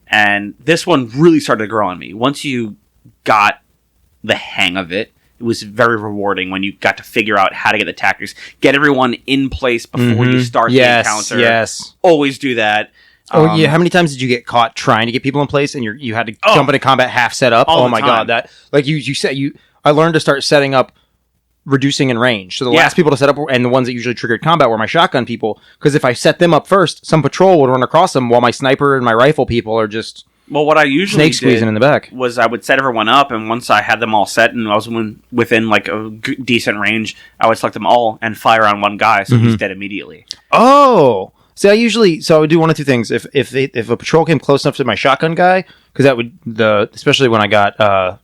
And this one really started to grow on me. Once you got the hang of it, it was very rewarding when you got to figure out how to get the tactics, get everyone in place before you start the encounter. Yes. Always do that. Oh yeah, how many times did you get caught trying to get people in place and you had to jump into combat half set up? All Oh the my time. god, that like you said I learned to start setting up reducing in range. So the last people to set up and the ones that usually triggered combat were my shotgun people, because if I set them up first, some patrol would run across them while my sniper and my rifle people are just Well, what I usually snake squeezing in the back. was I would set everyone up, and once I had them all set and I was within like a decent range, I would select them all and fire on one guy, so he's dead immediately. Oh, see, I would do one of two things. If a patrol came close enough to my shotgun guy, because that would especially when I got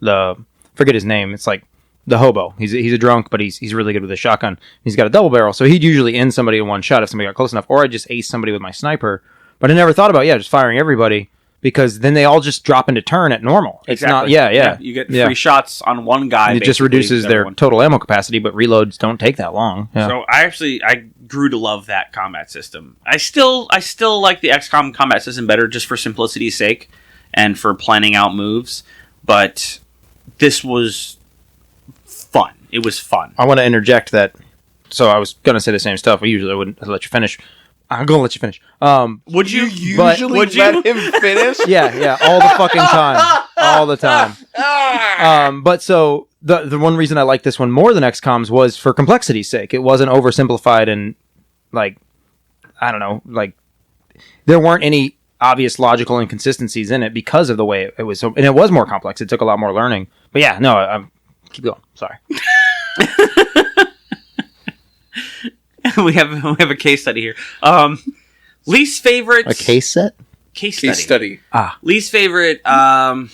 forget his name. It's like the hobo. He's a drunk, but he's really good with his shotgun. He's got a double barrel, so he'd usually end somebody in one shot if somebody got close enough, or I'd just ace somebody with my sniper. But I never thought about just firing everybody, because then they all just drop into turn at normal. It's Exactly. not yeah. You get free shots on one guy. And it just basically, reduces their everyone. total ammo capacity, but reloads don't take that long. Yeah. So I grew to love that combat system. I still like the XCOM combat system better, just for simplicity's sake and for planning out moves. But this was fun. It was fun. I want to interject that. So I was going to say the same stuff. Usually I wouldn't let you finish. I'm going to let you finish. Would you Usually would you? let him finish. Yeah, all the fucking time. All the time. But so the one reason I like this one more than XCOM's was for complexity's sake. It wasn't oversimplified and like, I don't know, like there weren't any obvious logical inconsistencies in it because of the way it was. And it was more complex. It took a lot more learning. But yeah, no, I'm keep going. Sorry. we have a case study here. Least favorite A case set? case Case study. Least favorite, man.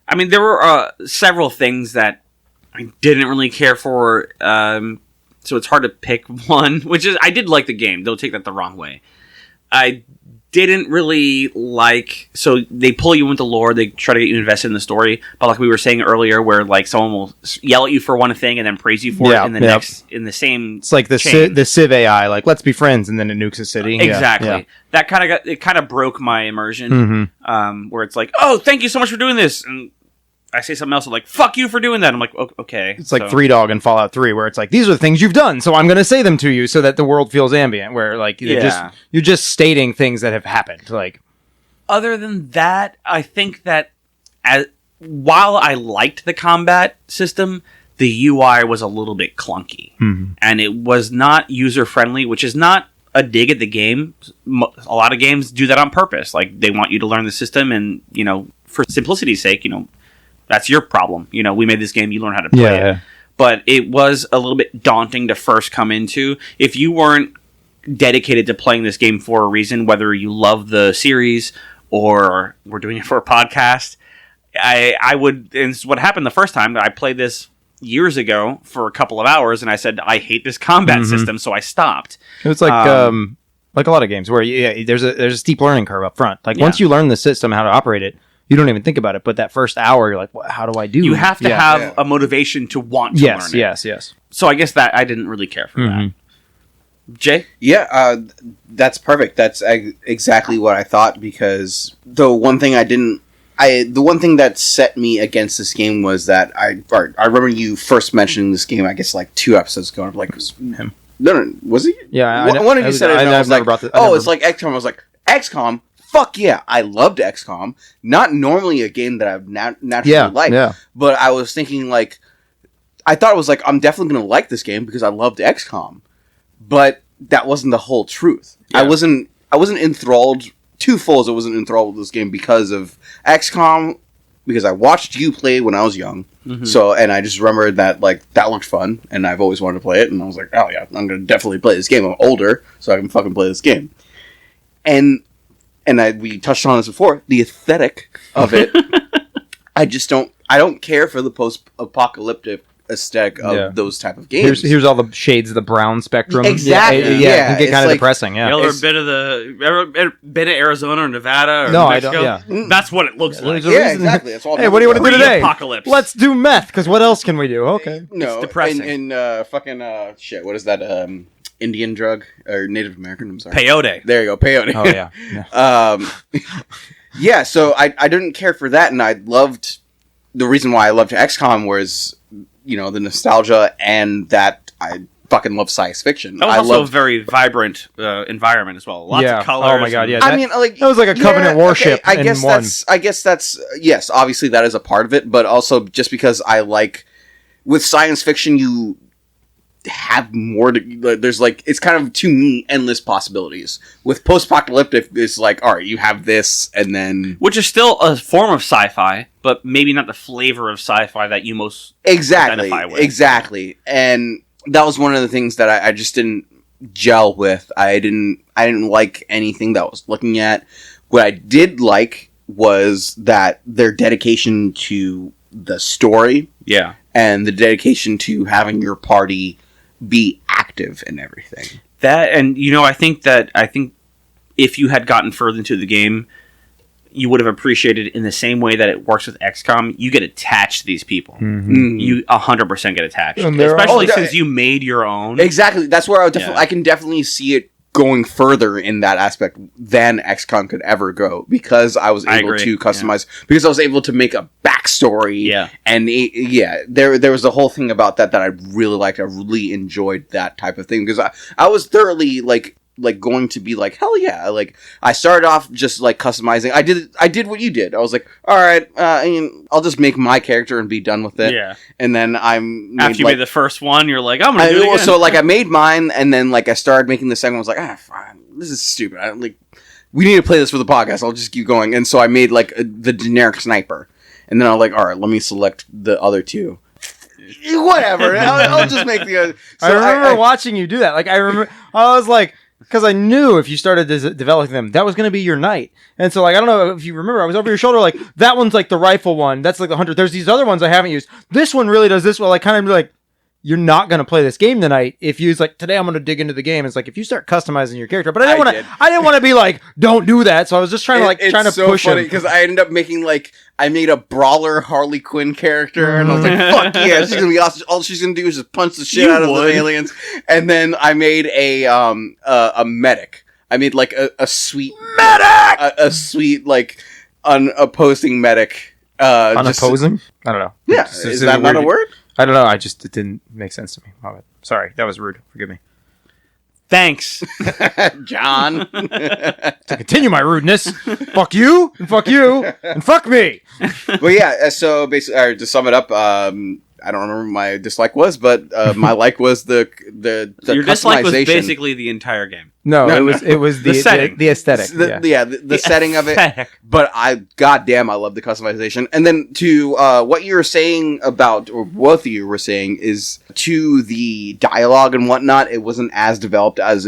I mean, there were several things that I didn't really care for, so it's hard to pick one. Which is, I did like the game. Don't take that the wrong way. I didn't really like. So they pull you into lore. They try to get you invested in the story. But like we were saying earlier, where like someone will yell at you for one thing and then praise you for it in the next in the same. It's like the Civ AI, like let's be friends, and then it nukes a city. Exactly. Yeah. That kind of broke my immersion. Where it's like, oh, thank you so much for doing this, and I say something else like, fuck you for doing that. I'm like, okay. It's like Three Dog in Fallout 3, where it's like, these are the things you've done, so I'm going to say them to you so that the world feels ambient, where like you're just stating things that have happened. Like, other than that, I think that while I liked the combat system, the UI was a little bit clunky. And it was not user-friendly, which is not a dig at the game. A lot of games do that on purpose. Like, they want you to learn the system, and, for simplicity's sake, that's your problem. We made this game, you learn how to play it. But it was a little bit daunting to first come into. If you weren't dedicated to playing this game for a reason, whether you love the series or we're doing it for a podcast, I would, and this is what happened the first time that I played this years ago for a couple of hours, and I said I hate this combat system, so I stopped. It's like a lot of games where there's a steep learning curve up front. Like once you learn the system, how to operate it, you don't even think about it. But that first hour, you're like, how do I do? You have to have a motivation to want to learn it. Yes. So I guess that I didn't really care for that. Jay? Yeah, that's perfect. That's exactly what I thought, because the one thing that set me against this game was that I remember you first mentioning this game, I guess like 2 episodes ago. I'm like, him. No, was he? Yeah, one of you said it. And I was like, it's like XCOM. I was like, XCOM? Fuck yeah, I loved XCOM. Not normally a game that I've naturally liked, but I was thinking like, I thought it was like, I'm definitely going to like this game because I loved XCOM. But that wasn't the whole truth. Yeah. I wasn't enthralled to full. I wasn't enthralled with this game because of XCOM, because I watched you play when I was young. So, and I just remembered that like that looked fun, and I've always wanted to play it. And I was like, oh yeah, I'm gonna definitely play this game. I'm older, so I can fucking play this game. And we touched on this before. The aesthetic of it, I don't care for the post-apocalyptic aesthetic of those type of games. Here's all the shades of the brown spectrum. Exactly. It can get kind of depressing. Yeah. You ever been to Arizona or Nevada or New Mexico? I don't. Yeah. That's what it looks like. Exactly. That's all. Hey, what do you want to do today? Apocalypse. Let's do meth. Because what else can we do? Okay. No, it's depressing. And fucking shit. What is that? Indian drug or Native American? I'm sorry. Peyote. There you go. Peyote. Oh yeah. So I didn't care for that, and I loved the reason why I loved XCOM was, the nostalgia, and that I fucking love science fiction. That was also a very vibrant environment as well. Lots of colors. Oh my god, yeah. I mean, like that was like a Covenant warship. Okay, I guess that's yes. Obviously, that is a part of it, but also just because I like with science fiction, you have more to. There's like it's kind of to me endless possibilities. With post-apocalyptic, it's like all right, you have this, and then which is still a form of sci-fi, but maybe not the flavor of sci-fi that you most identify with. Exactly, and that was one of the things that I just didn't gel with. I didn't like anything that I was looking at. What I did like was that their dedication to the story, and the dedication to having your party be active in everything. That, and I think if you had gotten further into the game, you would have appreciated it in the same way that it works with XCOM. You get attached to these people. You 100% get attached, especially since you made your own. Exactly. That's where I can definitely see it going further in that aspect than XCOM could ever go, because I was able to customize, because I was able to make a backstory. And there was the whole thing about that I really liked. I really enjoyed that type of thing, because I was thoroughly like going to be like, hell yeah. Like I started off just like customizing. I did what you did. I was like, all right, I'll just make my character and be done with it. And then after you made the first one, you're like, I'm gonna do it again. So like I made mine, and then like I started making the second one. I was like, fine, this is stupid. We need to play this for the podcast. I'll just keep going. And so I made like the generic sniper, and then I was like, all right, let me select the other two. Whatever. I'll just make the other. So I remember watching you do that. Like I was like, because I knew if you started developing them, that was going to be your night. And so, like, I don't know if you remember, I was over your shoulder, like, that one's like the rifle one. That's like the hunter. There's these other ones I haven't used. This one really does this well. Like, kind of like, you're not going to play this game tonight if you like, today I'm going to dig into the game. It's like, if you start customizing your character, but I didn't want to be like, don't do that. So I was just trying to so push funny, him. Because I ended up making I made a brawler Harley Quinn character, and I was like, fuck yeah, she's gonna be awesome. All she's gonna do is just punch the shit out of the aliens. And then I made a medic. I made like a sweet medic, a sweet like unopposing medic. Unopposing? I don't know. Yeah, is that not a word? I don't know. It didn't make sense to me. Sorry, that was rude. Forgive me. Thanks, John. To continue my rudeness, fuck you, and fuck you, and fuck me. Well, yeah. So basically, to sum it up, I don't remember what my dislike was, but my like was the your customization. dislike was basically the entire game. No, it was the setting, the aesthetic. The setting of it. But goddamn, I love the customization. And then to what you were saying about, or both of you were saying, is to the dialogue and whatnot. It wasn't as developed as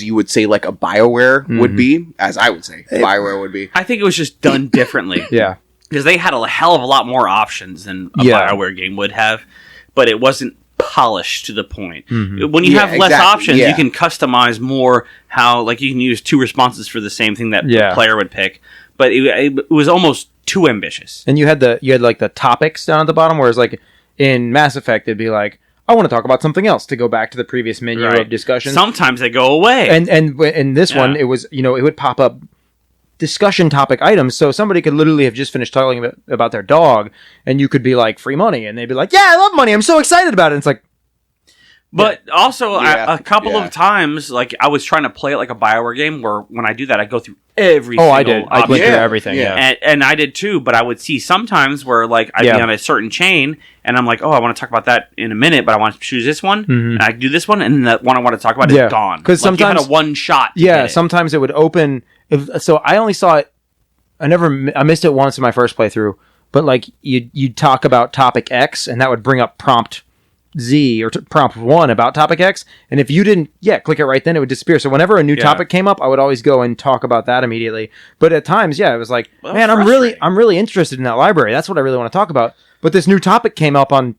you would say, like a BioWare would be, as I would say BioWare would be. I think it was just done differently. Yeah. Because they had a hell of a lot more options than a BioWare game would have. but it wasn't polished to the point. Mm-hmm. When you have less options, yeah. you can customize more how, like, you can use 2 responses for the same thing that the player would pick. But it was almost too ambitious. And you had like the topics down at the bottom, whereas like in Mass Effect, it'd be like, I want to talk about something else to go back to the previous menu of discussion. Sometimes they go away. And in this one, it was, it would pop up discussion topic items, so somebody could literally have just finished talking about their dog, and you could be like, free money, and they'd be like, yeah, I love money, I'm so excited about it. And it's like, but also a couple of times, like, I was trying to play it like a BioWare game, where when I do that, I go through every single I did. I went through everything, And I did too, but I would see sometimes where, like, I'd be on a certain chain, and I'm like, oh, I want to talk about that in a minute, but I want to choose this one, and I do this one, and then that one I want to talk about is gone. Because like, sometimes you had a one shot to get it. Sometimes it would open... So I only saw it. I missed it once in my first playthrough. But like you'd talk about topic X, and that would bring up prompt Z or prompt 1 about topic X. And if you didn't, click it right then, it would disappear. So whenever a new topic came up, I would always go and talk about that immediately. But at times, it was like, man, I'm really interested in that library. That's what I really want to talk about. But this new topic came up on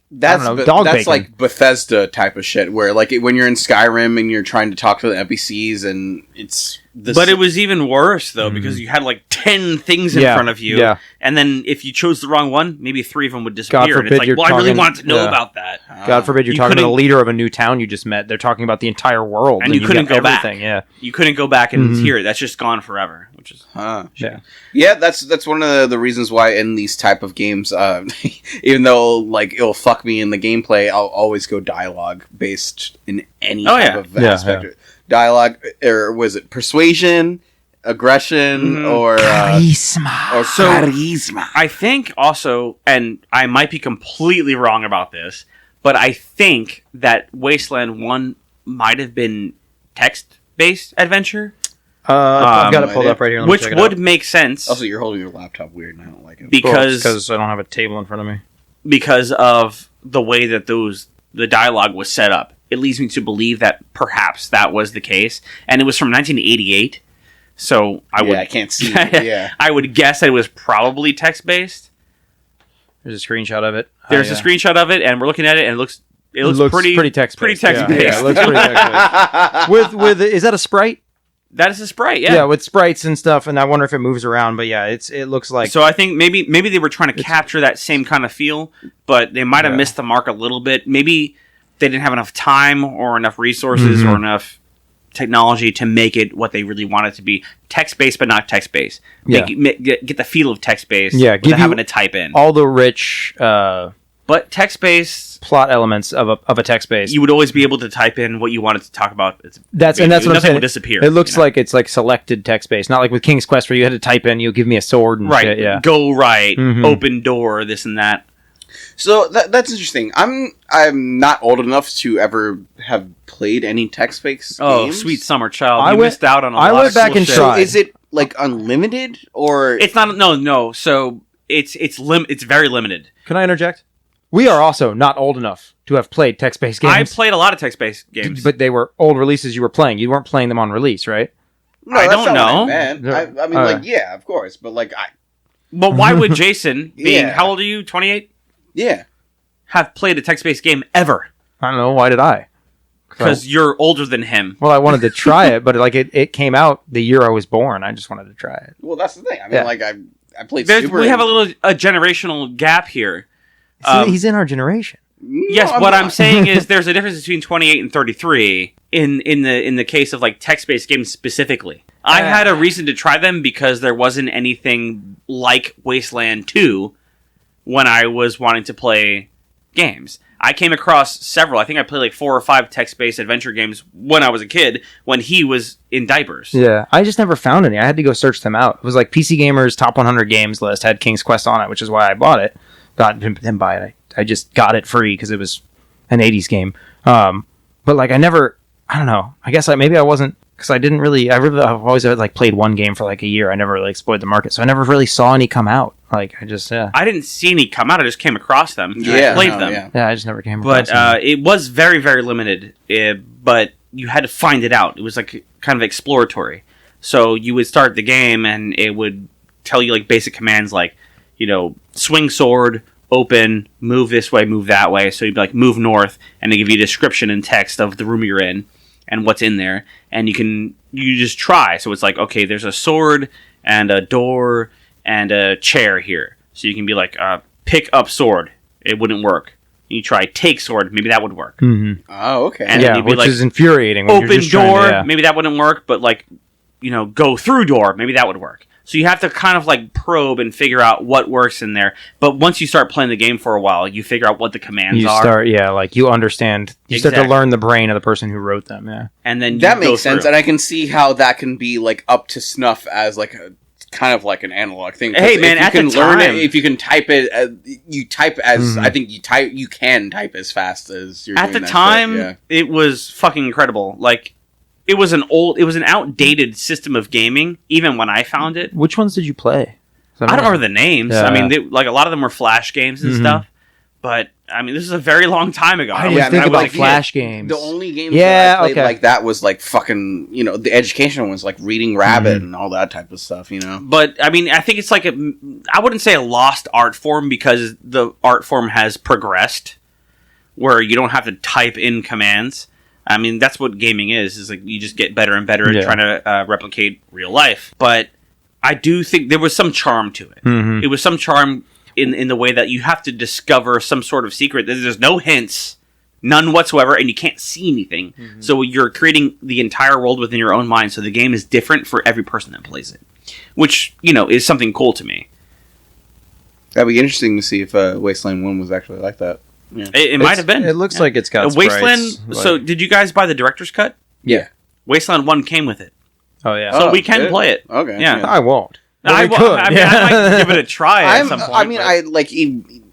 That's dog that's bacon. like Bethesda type of shit, where like when you're in Skyrim and you're trying to talk to the NPCs, and it's this. But it was even worse though, because you had like 10 things in front of you, and then if you chose the wrong one, maybe 3 of them would disappear. God forbid, and it's like, well, I really wanted to know about that. God forbid you're talking to the leader of a new town you just met. They're talking about the entire world, and you couldn't go back. Yeah, you couldn't go back and hear it. That's just gone forever. Which is that's one of the reasons why in these type of games, even though like it'll fuck me in the gameplay, I'll always go dialogue based in any type of aspect. Dialogue, or was it persuasion, aggression, or charisma? Or charisma. I think also, and I might be completely wrong about this, but I think that Wasteland 1 might have been text-based adventure. I've got it pulled up right here. Which would make sense. Also, you're holding your laptop weird, and I don't like it. Because I don't have a table in front of me. Because of the way that the dialogue was set up. It leads me to believe that perhaps that was the case. And it was from 1988. So I can't see it. Yeah. I would guess that it was probably text-based. There's a screenshot of it. There's a screenshot of it, and we're looking at it, and it looks pretty text-based. Pretty text-based. Yeah, it looks pretty text-based. With is that a sprite? That is a sprite, yeah. Yeah, with sprites and stuff, and I wonder if it moves around, but it looks like... So I think maybe they were trying to capture that same kind of feel, but they might have missed the mark a little bit. Maybe they didn't have enough time or enough resources or enough technology to make it what they really want it to be. Text-based, but not text-based. Get the feel of text-based without having to type in. All the rich... but text-based... plot elements of a text-based. You would always be able to type in what you wanted to talk about. That's what I'm saying. Would disappear. It looks like it's like selected text-based, not like with King's Quest where you had to type in, "You give me a sword," and shit. Yeah, go right, open door, this and that. So that's interesting. I'm not old enough to ever have played any text-based games. Sweet summer child, you missed out on a lot. I went back and tried. So is it like unlimited or it's not? No. So it's very limited. Can I interject? We are also not old enough to have played text-based games. I played a lot of text-based games. But they were old releases you were playing. You weren't playing them on release, right? No, I don't know. I mean, yeah, of course. But, But why would Jason, being, how old are you, 28? Yeah. Have played a text-based game ever? I don't know. Why did I? Because you're older than him. Well, I wanted to try it, but it came out the year I was born. I just wanted to try it. Well, that's the thing. I mean, I played Super... We have a generational gap here. He's in our generation. Yes, what I'm saying is there's a difference between 28 and 33 in the case of like text-based games specifically. I had a reason to try them because there wasn't anything like Wasteland 2 when I was wanting to play games. I came across several. I think I played like 4 or 5 text-based adventure games when I was a kid, when he was in diapers. Yeah, I just never found any. I had to go search them out. It was like PC Gamer's Top 100 Games list had King's Quest on it, which is why I bought it. Didn't buy it. I just got it free because it was an 80s game. But like I don't know. I guess maybe I wasn't, because I've always like played one game for like a year. I never really explored the market, so I never really saw any come out. Like I didn't see any come out. I just came across them. I played them. Yeah, I just never came across them. But it was very, very limited. But you had to find it out. It was like kind of exploratory. So you would start the game and it would tell you like basic commands like, swing sword open, move this way, move that way. So you'd be like, move north, and they give you a description in text of the room you're in and what's in there, and you just try. So it's like, okay, there's a sword and a door and a chair here. So you can be like, pick up sword. It wouldn't work. You try take sword, maybe that would work. Mm-hmm. Oh, okay. And Yeah, you'd be which like, is infuriating. When open you're just trying door, to, maybe that wouldn't work, but like, go through door, maybe that would work. So you have to kind of like probe and figure out what works in there. But once you start playing the game for a while, you figure out what the commands are. You understand. You start to Exactly. learn the brain of the person who wrote them. Yeah. And then That you go makes sense, through. and I can see how that can be like up to snuff as like a kind of like an analog thing. 'Cause Hey, man, if you at can the learn time- it, if you can type it, you type as Mhm. I think you can type as fast as you're At doing the that time, shit, yeah. it was fucking incredible. Like, it was an outdated system of gaming, even when I found it. Which ones did you play? I don't remember the names. Yeah. I mean, like a lot of them were Flash games and Mhm. stuff. But I mean, this is a very long time ago. I didn't Yeah, think I was about a kid. Flash games. The only games Yeah, that I played okay. like that was like fucking, the educational ones like Reading Rabbit and all that type of stuff, But I mean, I think it's like I wouldn't say a lost art form because the art form has progressed, where you don't have to type in commands. I mean, that's what gaming is like you just get better and better at trying to replicate real life. But I do think there was some charm to it. Mhm. It was some charm in the way that you have to discover some sort of secret. There's no hints, none whatsoever, and you can't see anything. So you're creating the entire world within your own mind. So the game is different for every person that plays it, which is something cool to me. That'd be interesting to see if Wasteland 1 was actually like that. Yeah. It might have been. It looks like it's got Wasteland. sprites, So like- did you guys buy the director's cut? Yeah. Wasteland 1 came with it, oh yeah. so Oh, we can good. play it. Okay. Yeah. I won't. But I we could. I mean, I might give it a try at some point.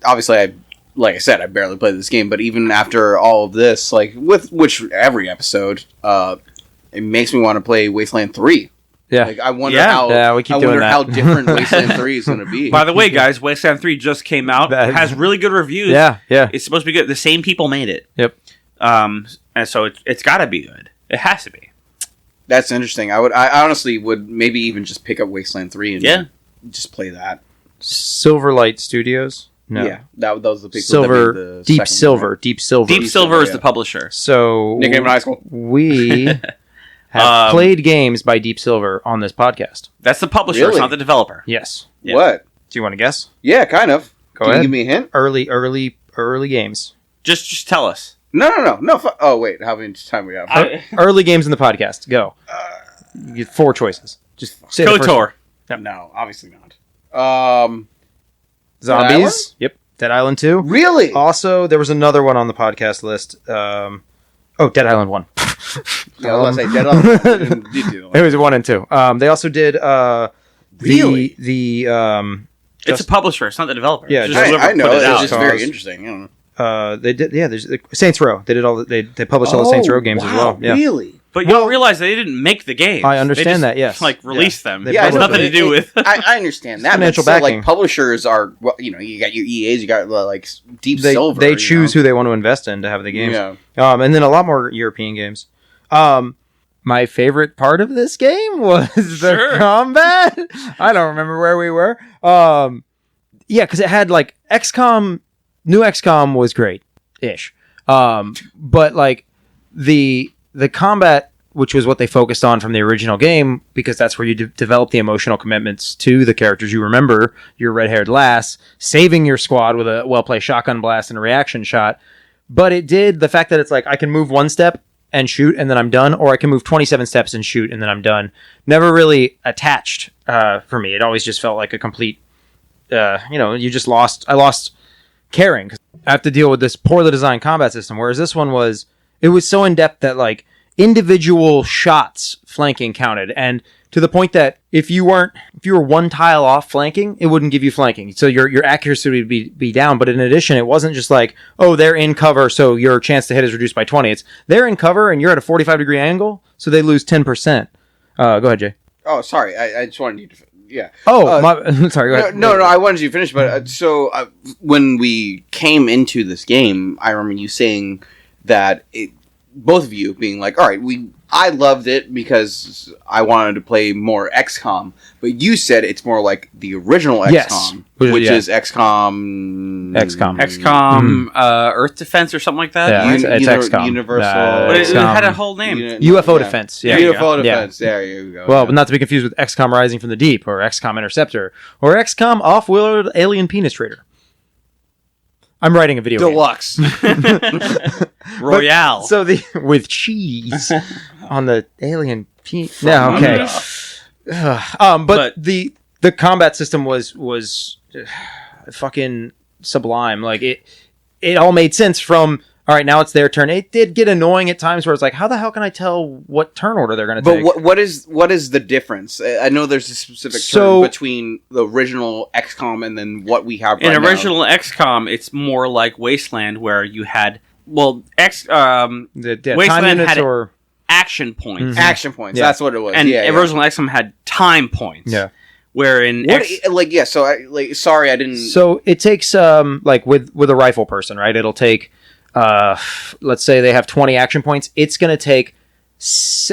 Obviously, like I said, I barely played this game, but even after all of this, like with every episode, it makes me want to play Wasteland 3. Yeah. Like I wonder Yeah. how Yeah, we keep I doing wonder that. how different Wasteland 3 is going to be. By the way, guys, Wasteland 3 just came out. That- It has really good reviews. Yeah. Yeah. It's supposed to be good. The same people made it. Yep. And so it's got to be good. It has to be. That's interesting. I honestly would maybe even just pick up Wasteland 3 and Yeah. just play that. Silverlight Studios. No. Yeah, that was the people. Silver. that made the Deep second Silver. one, right? Deep Silver. Deep Silver is yeah. the publisher. So Nickname in high school. we have Um, played games by Deep Silver on this podcast. That's the publisher. Really? It's not the developer. Yes. Yeah. What? Do you want to guess? Yeah, kind of. Go Can ahead. you give me a hint? Early games. Just tell us. No. Oh wait, how much time we have? Early games in the podcast. Go. You get 4 choices. Just say the first one. KOTOR. No, obviously not. Zombies. Island? Yep. Dead Island 2. Really? Also, there was another one on the podcast list. Dead Island 1. Yeah, I was gonna say Dead Island. Did do It was 1 and 2. They also did Really? the It's a publisher. It's not the developer. Yeah, It's just whoever I know. put it It's out. just Cause- very interesting. I don't know. they did there's Saints Row. They did all they published all the Saints Row games as well. Yeah. Really? But you don't realize they didn't make the games. I understand They just, that, yes. Like released them. They It has published nothing to do with. I understand that. Financial but still, backing. Like publishers are, well, you got your EAs, you got like Deep They Silver. they choose who they want to invest in to have the games. Yeah. And then a lot more European games. My favorite part of this game was the Sure. combat. I don't remember where we were. Because it had like XCOM. New XCOM was great-ish. But like the combat, which was what they focused on from the original game, because that's where you develop the emotional commitments to the characters. You remember your red-haired lass saving your squad with a well-placed shotgun blast and a reaction shot. But it did the fact that it's like I can move 1 step and shoot and then I'm done, or I can move 27 steps and shoot and then I'm done. Never really attached for me. It always just felt like a complete, you just lost. I lost caring because I have to deal with this poorly designed combat system. Whereas this one was so in depth that like individual shots flanking counted, and to the point that if you were 1 tile off flanking, it wouldn't give you flanking. So your accuracy would be down. But in addition, it wasn't just like, oh, they're in cover, so your chance to hit is reduced by 20. It's they're in cover and you're at a 45-degree angle, so they lose 10%. Go ahead, Jay. Oh, sorry. I just wanted you to. Yeah. Oh, sorry. Go ahead. No. I wanted you to finish. But when we came into this game, I remember you saying that both of you being like, "All right, we I loved it because I wanted to play more XCOM, but you said it's more like the original XCOM, Yes. which Yeah. is XCOM... XCOM, Earth Defense or something like that. Yeah, it's XCOM. Universal... But it XCOM. had a whole name. UFO Defense. Yeah. UFO Yeah. Defense. There you go. Well, but not to be confused with XCOM Rising from the Deep, or XCOM Interceptor, or XCOM Off-World Alien Penis Trader. I'm writing a video game. Deluxe. Royale. So with cheese on the alien penis. No, okay. But the combat system was fucking sublime. Like it all made sense from. All right, now it's their turn. It did get annoying at times where it's like, how the hell can I tell what turn order they're going to take? But what is the difference? I know there's a specific term between the original XCOM and then what we have right in now. original XCOM, it's more like Wasteland, where you had time Wasteland units had or action points, Mhm. Action points. Yeah. That's what it was. and yeah, original XCOM had time points. yeah. Where in sorry, I didn't. So it takes like with a rifle person, right? It'll take let's say they have 20 action points. It's going to take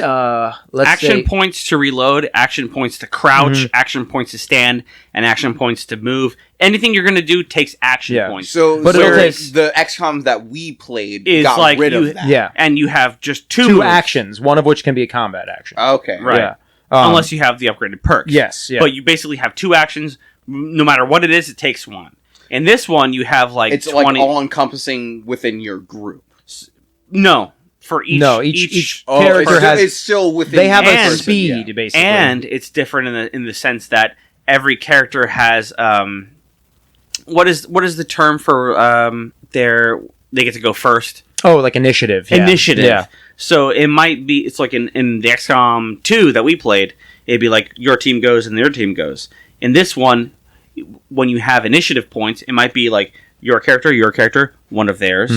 action points to reload, action points to crouch, action points to stand, and action points to move. Anything you're going to do takes action points. So, but whereas the XCOMs that we played is got like rid of that. Yeah. and you have just two Two moves, actions, one of which can be a combat action. Okay. right? Yeah. Unless you have the upgraded perks. Yes, yeah. But you basically have two actions. No matter what it is, it takes one. In this one, you have like It's 20... like all encompassing within your group. No, for each. No, each Oh, character has. it's still within. They have each a and- person, speed, yeah. basically. And it's different in the sense that every character has what is the term for they get to go first? Oh, like initiative. Yeah. Initiative. Yeah. So it might be, it's like in the XCOM 2 that we played, it'd be like your team goes and their team goes. In this one, when you have initiative points, it might be like your character, one of theirs,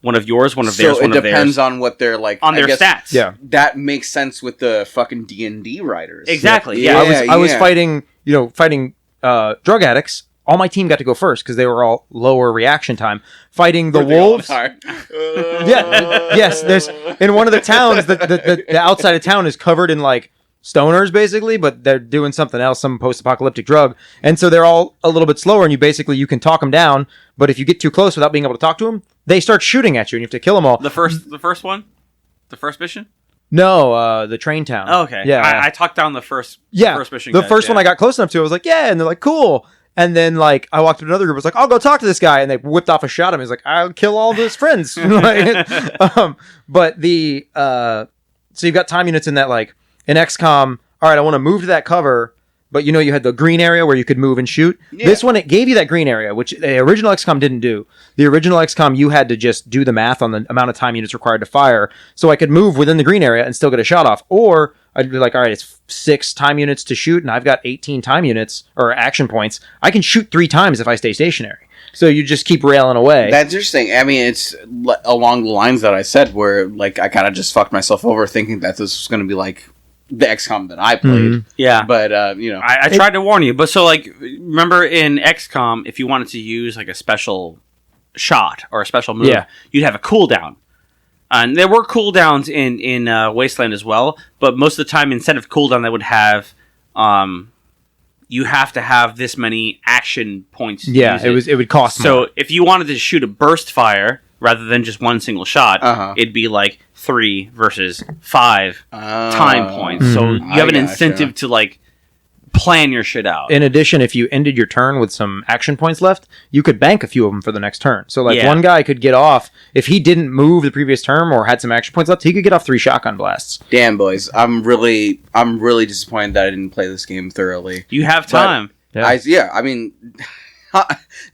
one of yours, one of theirs, one So it of theirs. depends on what they're like. On their I guess stats. Yeah. That makes sense with the fucking D&D writers. Exactly, Yeah. yeah. I was fighting drug addicts. All my team got to go first because they were all lower reaction time. Fighting the wolves. Yes. There's in one of the towns. The outside of town is covered in like stoners, basically, but they're doing something else, some post-apocalyptic drug, and so they're all a little bit slower. And you can talk them down, but if you get too close without being able to talk to them, they start shooting at you, and you have to kill them all. The first one? The first mission? No, the train town. Oh, okay. Yeah, I talked down the first mission. The guys, first one I got close enough to, I was like, yeah, and they're like, cool. And then, like, I walked to another group. I was like, I'll go talk to this guy. And they whipped off a shot at him. He's like, I'll kill all of his friends. But so you've got time units in that, like, in XCOM, all right, I want to move to that cover. But, you had the green area where you could move and shoot. Yeah. This one, it gave you that green area, which the original XCOM didn't do. The original XCOM, you had to just do the math on the amount of time units required to fire. So I could move within the green area and still get a shot off. Or I'd be like, all right, it's 6 time units to shoot, and I've got 18 time units, or action points. I can shoot 3 times if I stay stationary. So you just keep railing away. That's interesting. I mean, it's along the lines that I said, where, like, I kind of just fucked myself over thinking that this was going to be, like, the XCOM that I played. Yeah. But, I tried to warn you. But so, like, remember in XCOM, if you wanted to use, like, a special shot or a special move, you'd have a cooldown. And there were cooldowns in Wasteland as well, but most of the time, instead of cooldown, they would have, you have to have this many action points. To use it would cost more. So if you wanted to shoot a burst fire rather than just one single shot, it'd be like 3 versus 5 time points. So you have an incentive to like plan your shit out. In addition, if you ended your turn with some action points left, you could bank a few of them for the next turn. So like one guy could get off, if he didn't move the previous turn or had some action points left, he could get off 3 shotgun blasts. Damn, boys, I'm really disappointed that I didn't play this game thoroughly. You have time. I mean,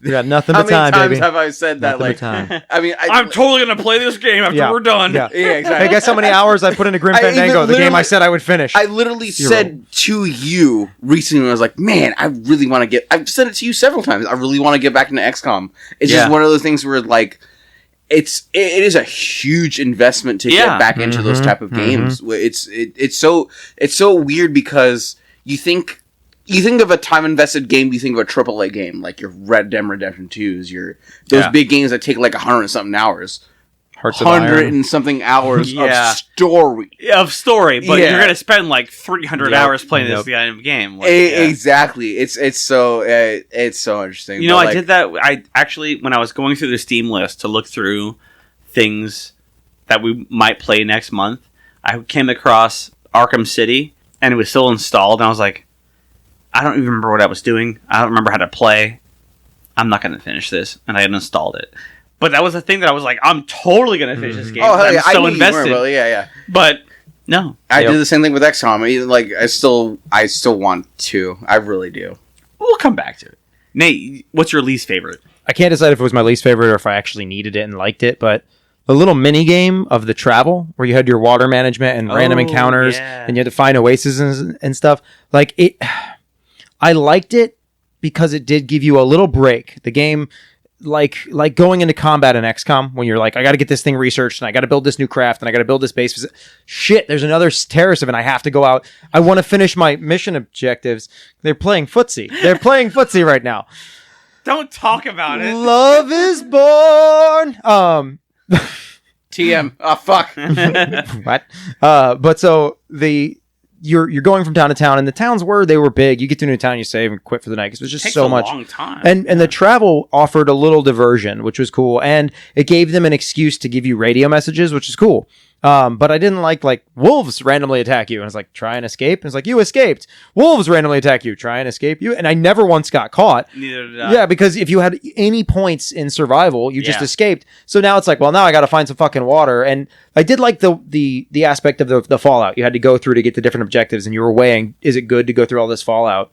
You got nothing but how time, many times baby. have I said that? Nothing Like, but time. I mean, I'm totally gonna play this game after we're done. Yeah, exactly. Hey, guess how many hours I put into Grim Fandango, the game I said I would finish. I literally 0. said to you recently when I was like, man, I really want to I've said it to you several times. I really want to get back into XCOM. It's just one of those things where like, it is a huge investment to get back into those type of games. It's so weird because you think of a time invested game, you think of a AAA game like your Red Dead Redemption 2s, those big games that take like 100 and something hours. Hearts of 100 Iron. and something hours Yeah. of story. Of story, but Yeah. you're gonna spend like 300 Yep. hours playing Yep. this kind of game. Like, yeah. Exactly. It's so interesting. You know, but, I like, did that. I actually, when I was going through the Steam list to look through things that we might play next month, I came across Arkham City, and it was still installed. And I was like, I don't even remember what I was doing. I don't remember how to play. I'm not going to finish this, and I uninstalled it. But that was the thing that I was like, I'm totally going to finish this game. Oh hell I'm yeah! so I knew you were, invested. but yeah. But no, I Yep. did the same thing with XCOM. Like I still want to. I really do. we'll come back to it. Nate, what's your least favorite? I can't decide if it was my least favorite or if I actually needed it and liked it, but the little mini game of the travel where you had your water management and random Oh, encounters yeah. and you had to find oases and stuff. Like it, I liked it because it did give you a little break. The game, like going into combat in XCOM when you're like, I got to get this thing researched and I got to build this new craft and I got to build this base. Shit, there's another terrorist event. I have to go out. I want to finish my mission objectives. They're playing footsie. They're playing footsie right now. Don't talk about it. Love is born. TM. Oh fuck. What? But so you're going from town to town, and the towns they were big. You get to a new town, you save and quit for the night because it was just Takes so a much. long time. And the travel offered a little diversion, which was cool, and it gave them an excuse to give you radio messages, which is cool. But I didn't like wolves randomly attack you, and it's like try and escape, and it's like you escaped. Wolves randomly attack you, try and escape you, and I never once got caught. Neither did I. Yeah, because if you had any points in survival, you just Yeah. escaped. So now it's like, well, now I got to find some fucking water. And I did like the aspect of the Fallout. You had to go through to get the different objectives, and you were weighing, is it good to go through all this Fallout?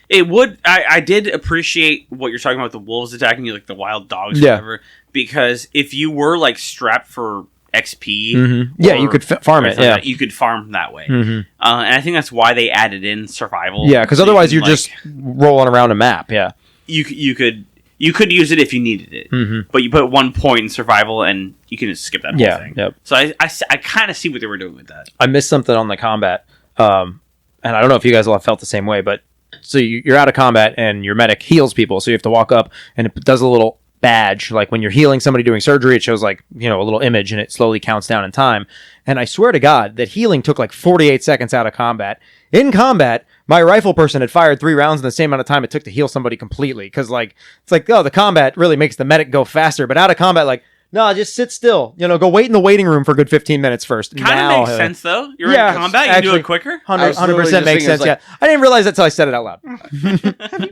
It would. I did appreciate what you're talking about, the wolves attacking you, like the wild dogs, or Yeah. whatever. Because if you were like strapped for XP, Yeah, you could farm it. Yeah, you could farm that way. Mhm. And I think that's why they added in survival. Yeah, because So you otherwise can, you're like, just rolling around a map. Yeah. you could use it if you needed it, Mhm. but you put 1 point in survival and you can just skip that whole Yeah. thing. Yep. So I kind of see what they were doing with that. I missed something on the combat. And I don't know if you guys will have felt the same way, but so you're out of combat and your medic heals people. So you have to walk up and it does a little badge. Like when you're healing somebody doing surgery, it shows like, a little image and it slowly counts down in time. And I swear to God that healing took like 48 seconds out of combat. In combat, my rifle person had fired 3 rounds in the same amount of time it took to heal somebody completely. Cause it's like, oh, the combat really makes the medic go faster, but out of combat, like, no, just sit still. Go wait in the waiting room for a good 15 minutes first. Kind of makes sense though. You're in combat, you can do actually, it quicker. 100% I was literally just makes thinking, sense. it's Yeah, I didn't realize that till I said it out loud. Have you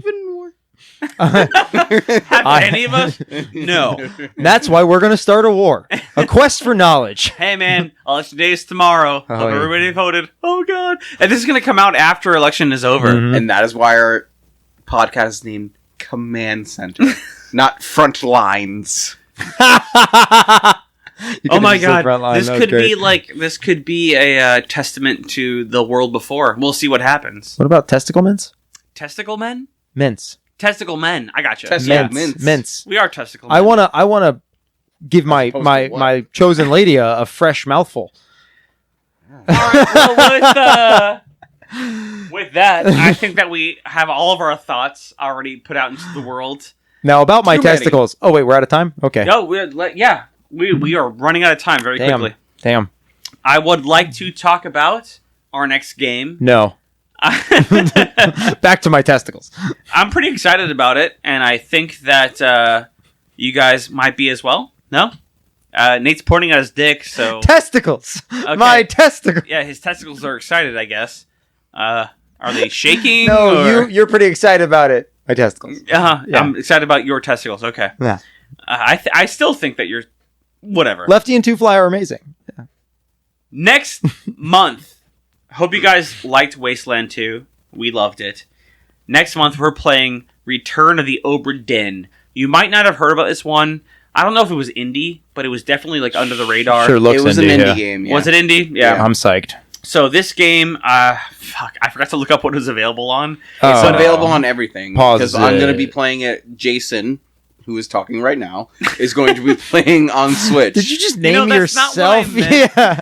been in war? Have any of us? No. That's why we're gonna start a war, a quest for knowledge. Hey man, election day is tomorrow. Oh, Hope yeah. everybody voted. Oh god. And this is gonna come out after election is over. Mhm. And that is why our podcast is named Command Center, not Front Lines. Oh my god. This could be a testament to the world before. We'll see what happens. What about testicle mints? Testicle men? Mints. Testicle men. I gotcha. Testicle Yeah. mints. We are testicle I men. wanna give my opposed to my what? my chosen lady a fresh mouthful. Alright, well, with that, I think that we have all of our thoughts already put out into the world. Now about my Too many. testicles. Oh wait, we're out of time. Okay. No, we are running out of time very quickly. Damn. I would like to talk about our next game. No. Back to my testicles. I'm pretty excited about it, and I think that you guys might be as well. No? Nate's pointing at his dick, so... Testicles. Okay. My testicles. Yeah, his testicles are excited, I guess. Are they shaking? No, or... you're pretty excited about it. My testicles. Yeah. Yeah. I'm excited about your testicles. Okay. Yeah. I still think that you're... Whatever. Lefty and Two Fly are amazing. Next month, hope you guys liked Wasteland 2. We loved it. Next month, we're playing Return of the Obra Dinn. You might not have heard about this one. I don't know if it was indie, but it was definitely like under the radar. Sure looks It was indie, an indie yeah. game. Yeah. Was it indie? Yeah. I'm psyched. So this game, I forgot to look up what it was available on. It's Oh. available on everything. Pause Because I'm going it. to be playing it. Jason, who is talking right now, is going to be playing on Switch. Did you just You name know, that's not what I yourself? meant. Yeah.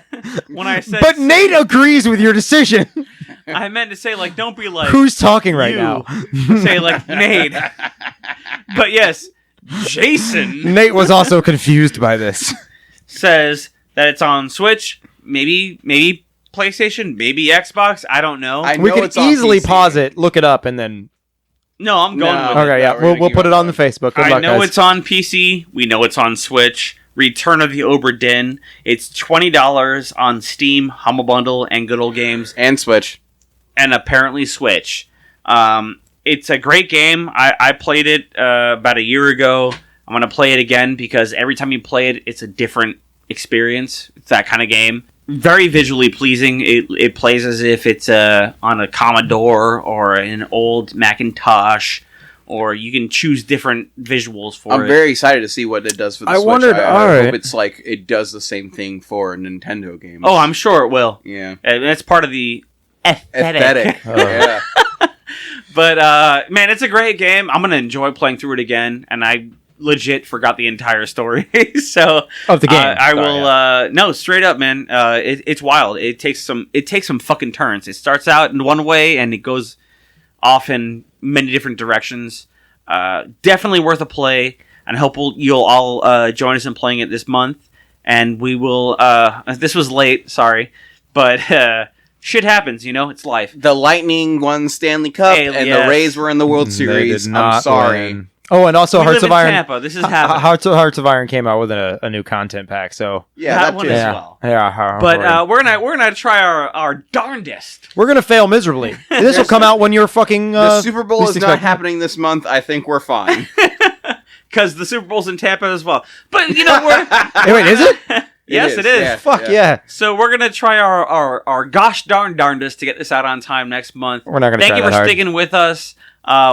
When I said, But Nate agrees with your decision. I meant to say like, don't be like Who's talking right you. now? Say like Nate. But yes, Jason. Nate was also confused by this. says that it's on Switch, maybe PlayStation, maybe Xbox. I don't know. We could easily pause it, look it up, and then. No, I'm going with it. Okay, yeah, we'll put it on the Facebook. Good I luck, know guys. it's on PC. We know it's on Switch. Return of the Obra Dinn. It's $20 on Steam, Humble Bundle, and Good Old Games. And Switch. And apparently Switch. It's a great game. I played it about a year ago. I'm going to play it again because every time you play it, it's a different experience. It's that kind of game. Very visually pleasing. It plays as if it's on a Commodore or an old Macintosh, or you can choose different visuals for it. I'm very excited to see what it does for the Switch. I hope it's like it does the same thing for Nintendo games. Oh, I'm sure it will. Yeah. And that's part of the aesthetic. Yeah. But, man, it's a great game. I'm going to enjoy playing through it again, and I legit forgot the entire story. So of the game. I will no, straight up, man. It's wild. It takes some fucking turns. It starts out in one way and it goes off in many different directions. Definitely worth a play, and I hope you'll all join us in playing it this month. And we will this was late, sorry, but shit happens, it's life. The Lightning won Stanley Cup and the Rays were in the World Series. I'm sorry. Win. Oh, and also Hearts of Iron. Tampa. This is happening. Hearts of Iron came out with a new content pack, so yeah, that one as well. Yeah, but we're gonna try our darndest. We're gonna fail miserably. This will come out when you're fucking. The Super Bowl is not happening this month. I think we're fine because the Super Bowl's in Tampa as well. But we're. Hey, wait, is it? Yes, it is. Yeah, Fuck yeah. So we're gonna try our gosh darndest to get this out on time next month. We're not gonna. Thank you for sticking with us.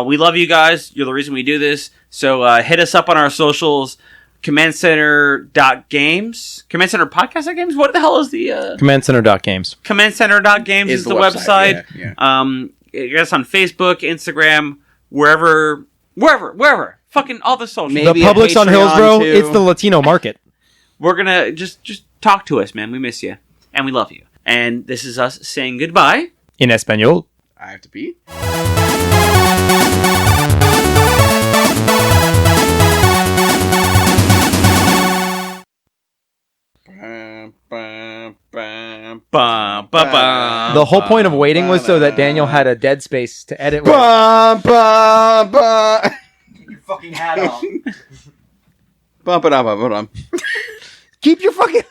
We love you guys. You're the reason we do this. So hit us up on our socials. CommandCenter.games. Command Center Podcast Games? What the hell is the... CommandCenter.games. CommandCenter.games is the website. Yeah. Get us on Facebook, Instagram, wherever. Fucking all the socials. Maybe the Publix on Hillsborough, too. it's the Latino market. We're gonna just talk to us, man. We miss you. And we love you. And this is us saying goodbye. In Espanol. I have to pee. The whole point of waiting was so that Daniel had a dead space to edit. Keep your fucking hat on. Keep your fucking...